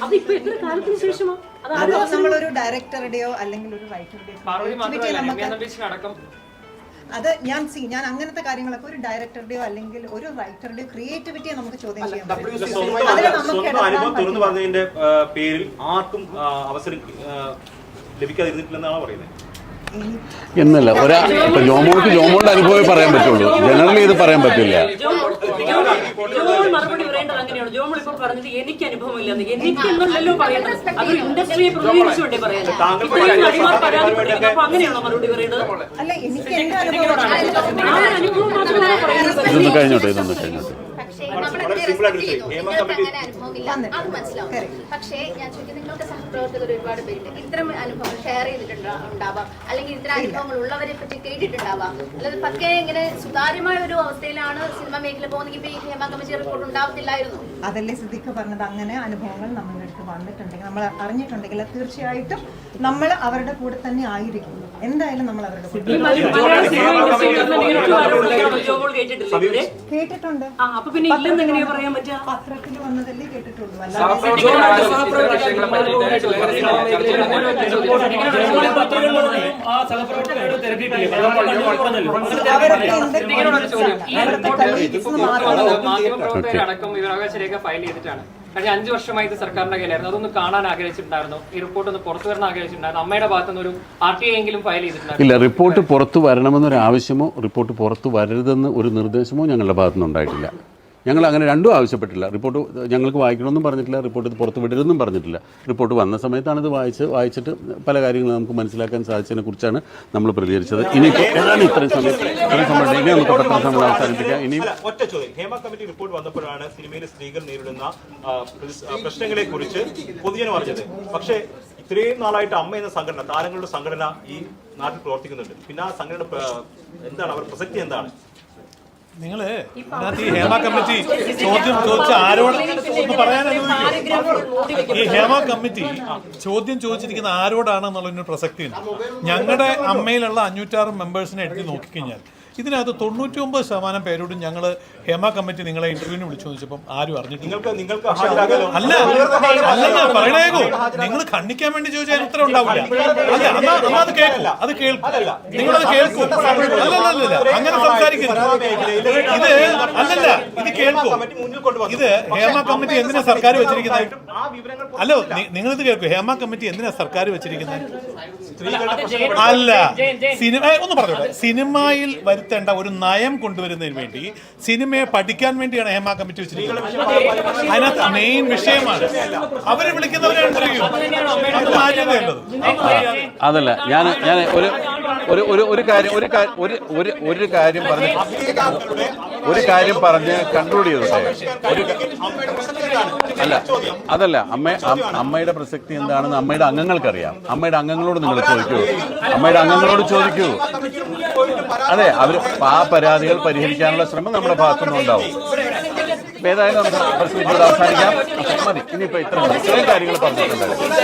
അതിപ്പോ എത്ര കാലത്തിന് ശേഷമോ അത് നമ്മളൊരു ഡയറക്ടറുടെയോ അല്ലെങ്കിൽ ഒരു റൈറ്ററുടെയോ അത് ഞാൻ അങ്ങനത്തെ കാര്യങ്ങളൊക്കെ ഒരു ഡയറക്ടറുടെയോ അല്ലെങ്കിൽ ഒരു റൈറ്ററുടെയോ ക്രിയേറ്റിവിറ്റിയെ നമുക്ക് ചോദ്യം ചെയ്യാൻ പറ്റും. സ്വന്തം അനുഭവം തുറന്നു പറഞ്ഞതിന്റെ പേരിൽ ആർക്കും അവസരം ലഭിക്കാതിരുന്നിട്ടില്ലെന്നാണ് പറയുന്നത്. എന്നല്ല ഇപ്പൊ ജോമോളുടെ അനുഭവമേ പറയാൻ പറ്റുള്ളൂ, ജനറലി ഇത് പറയാൻ പറ്റില്ല. ജോമോൾ മറുപടി പറയേണ്ടത് അങ്ങനെയാണ്. ജോമോൾ ഇപ്പൊ പറഞ്ഞത് എനിക്ക് അനുഭവമില്ല, എനിക്ക് എന്നല്ലോ പറയുന്നത്. അത് ഇൻഡസ്ട്രിയെ പ്രതിനിധീകരിച്ചു വേണ്ടി പറയാൻ. അങ്ങനെയാണോ മറുപടി പറയേണ്ടത്? അല്ല, എനിക്ക് എന്റെ അനുഭവം ഇതൊന്ന് കഴിഞ്ഞോട്ടെ. അത് മനസ്സിലാവും. പക്ഷേ ഞാൻ ചോദിക്കുന്നത്, നിങ്ങൾക്ക് സഹപ്രവർത്തകർ ഒരുപാട് പേരുണ്ട്, ഇത്തരം അനുഭവങ്ങൾ ഷെയർ ചെയ്തിട്ടുണ്ടാവാം, അല്ലെങ്കിൽ ഇത്തരം അനുഭവങ്ങൾ ഉള്ളവരെ പറ്റി കേട്ടിട്ടുണ്ടാവാം. അല്ലാതെ പക്കെ ഇങ്ങനെ സുതാര്യമായ ഒരു അവസ്ഥയിലാണ് സിനിമ മേഖല പോകുന്നെങ്കിൽ ഇപ്പൊ ഈ ഹേമ കമ്മിറ്റി റിപ്പോർട്ട് ഉണ്ടാവത്തില്ലായിരുന്നു. അതല്ലേ സിദ്ദിഖ് പറഞ്ഞത്, അങ്ങനെ അനുഭവങ്ങൾ നമ്മളുടെ അടുത്ത് വന്നിട്ടുണ്ടെങ്കിൽ, നമ്മൾ അറിഞ്ഞിട്ടുണ്ടെങ്കിൽ തീർച്ചയായിട്ടും നമ്മൾ അവരുടെ കൂടെ തന്നെ ആയിരിക്കും. എന്തായാലും നമ്മൾ അവരുടെ കൂടെ കേട്ടിട്ടുണ്ട്. അപ്പൊ പിന്നെ ഇല്ലെന്ന് എങ്ങനെയാ പറയാൻ പറ്റുക? പത്രത്തിൽ വന്നതല്ലേ കേട്ടിട്ടുള്ളൂ. മാധ്യമപ്രവർത്തകരടക്കം വിവരാവകാശ രേഖ ഫയൽ ചെയ്തിട്ടാണ്. കഴിഞ്ഞ 5 വർഷമായി ഇത് സർക്കാരിന്റെ കയ്യിലായിരുന്നു. അതൊന്ന് കാണാൻ ആഗ്രഹിച്ചിട്ടുണ്ടായിരുന്നു. ഈ റിപ്പോർട്ട് ഒന്ന് പുറത്തു വരാൻ ആഗ്രഹിച്ചിട്ടുണ്ടായിരുന്നു. അമ്മയുടെ ഭാഗത്തുനിന്ന് ഒരു RTI എങ്കിലും ഫയൽ ചെയ്തിട്ടുണ്ടായിരുന്നു. ഇല്ല, റിപ്പോർട്ട് പുറത്തു വരണമെന്നൊരു ആവശ്യമോ റിപ്പോർട്ട് പുറത്തു വരരുതെന്ന് ഒരു നിർദ്ദേശമോ ഞങ്ങളുടെ ഭാഗത്തുനിന്ന് ഉണ്ടായിട്ടില്ല. ഞങ്ങൾ അങ്ങനെ രണ്ടും ആവശ്യപ്പെട്ടില്ല. റിപ്പോർട്ട് ഞങ്ങൾക്ക് വായിക്കണമെന്നും പറഞ്ഞിട്ടില്ല, റിപ്പോർട്ട് ഇത് പുറത്ത് വിടരുതെന്നും പറഞ്ഞിട്ടില്ല. റിപ്പോർട്ട് വന്ന സമയത്താണ് ഇത് വായിച്ചിട്ട് പല കാര്യങ്ങളും നമുക്ക് മനസ്സിലാക്കാൻ സാധിച്ചതിനെ കുറിച്ചാണ് നമ്മൾ പ്രതികരിച്ചത്. ഇനിയിപ്പോൾ ഏതാണ് ഇത്രയും സമയം ഇനി നമുക്ക് പത്രസമ്മേളനം അവസാനിപ്പിക്കാം. ഇനി ഒറ്റ ചോദ്യം, ഹേമ കമ്മിറ്റി റിപ്പോർട്ട് വന്നപ്പോഴാണ് സിനിമയിലെ സ്ത്രീകൾ നേരിടുന്ന പ്രശ്നങ്ങളെ കുറിച്ച് പൊതുജനം അറിഞ്ഞത്. പക്ഷേ ഇത്രയും നാളായിട്ട് അമ്മ എന്ന സംഘടന, താരങ്ങളുടെ സംഘടന ഈ നാട്ടിൽ പ്രവർത്തിക്കുന്നുണ്ട്. പിന്നെ ആ സംഘടന എന്താണ്, അവരുടെ പ്രസക്തി എന്താണ്? നിങ്ങള് ഇതിനകത്ത് ഈ ഹേമ കമ്മിറ്റി ചോദ്യം ചോദിച്ച ആരോട് ഒന്ന് പറയാൻ അനുവദിക്കും. ഈ ഹേമ കമ്മിറ്റി ചോദ്യം ചോദിച്ചിരിക്കുന്ന ആരോടാണെന്നുള്ളതിന് പ്രസക്തിയുണ്ട്. ഞങ്ങളുടെ അമ്മയിലുള്ള 506 മെമ്പേഴ്സിനെ എടുത്ത് നോക്കിക്കഴിഞ്ഞാൽ ഇതിനകത്ത് 99% പേരോടും ഞങ്ങൾ ഹേമ കമ്മിറ്റി നിങ്ങളെ ഇന്റർവ്യൂവിന് വിളിച്ചു ചോദിച്ചപ്പം ആരും അറിഞ്ഞിട്ടില്ല. അല്ല പറയണേക്കോ, നിങ്ങൾ ഖണ്ഡിക്കാൻ വേണ്ടി ചോദിച്ചാൽ ഉത്തരം ഉണ്ടാവില്ല. അല്ല, അത് കേൾക്കും, അത് കേൾക്കും, നിങ്ങളത് കേൾക്കും. അല്ലല്ല, അങ്ങനെ സംസാരിക്കരുത്. ഇത് അല്ലല്ല, ഇത് കേൾക്കും. ഇത് ഹേമ കമ്മിറ്റി എന്തിനാ സർക്കാർ വെച്ചിരിക്കുന്നത്? അല്ല, നിങ്ങളിത് കേൾക്കും. ഹേമ കമ്മിറ്റി എന്തിനാ സർക്കാർ വെച്ചിരിക്കുന്നത്? അല്ല, സിനിമ ഒന്ന് പറഞ്ഞോട്ടെ. സിനിമയിൽ വരുത്തേണ്ട ഒരു നയം കൊണ്ടുവരുന്നതിന് വേണ്ടി, സിനിമയെ പഠിക്കാൻ വേണ്ടിയാണ് ഹേമ കമ്മിറ്റി വെച്ചിരിക്കുന്നത്. അതിനകത്ത് മെയിൻ വിഷയമാണ് അവരെ വിളിക്കുന്നവരെ ഇന്റർവ്യൂ. അത് മാറ്റേണ്ടത്. അതല്ല, ഞാൻ ഒരു കാര്യം പറഞ്ഞ് കൺക്ലൂഡ് ചെയ്തോട്ടെ. അതല്ല അമ്മയുടെ പ്രസക്തി എന്താണെന്ന് അമ്മയുടെ അംഗങ്ങൾക്കറിയാം. അമ്മയുടെ അംഗങ്ങളോട് നിങ്ങൾ ചോദിക്കൂ, അമ്മയുടെ അംഗങ്ങളോട് ചോദിക്കൂ. അതെ, ആ പരാതികൾ പരിഹരിക്കാനുള്ള ശ്രമം നമ്മുടെ ഭാഗത്തുനിന്ന് ഉണ്ടാവും. ഏതായാലും നമുക്ക് അവസാനിക്കാം. മതി, ഇനിയിപ്പോ ഇത്രയും കാര്യങ്ങൾ പറഞ്ഞിട്ടുണ്ടായിരുന്നു.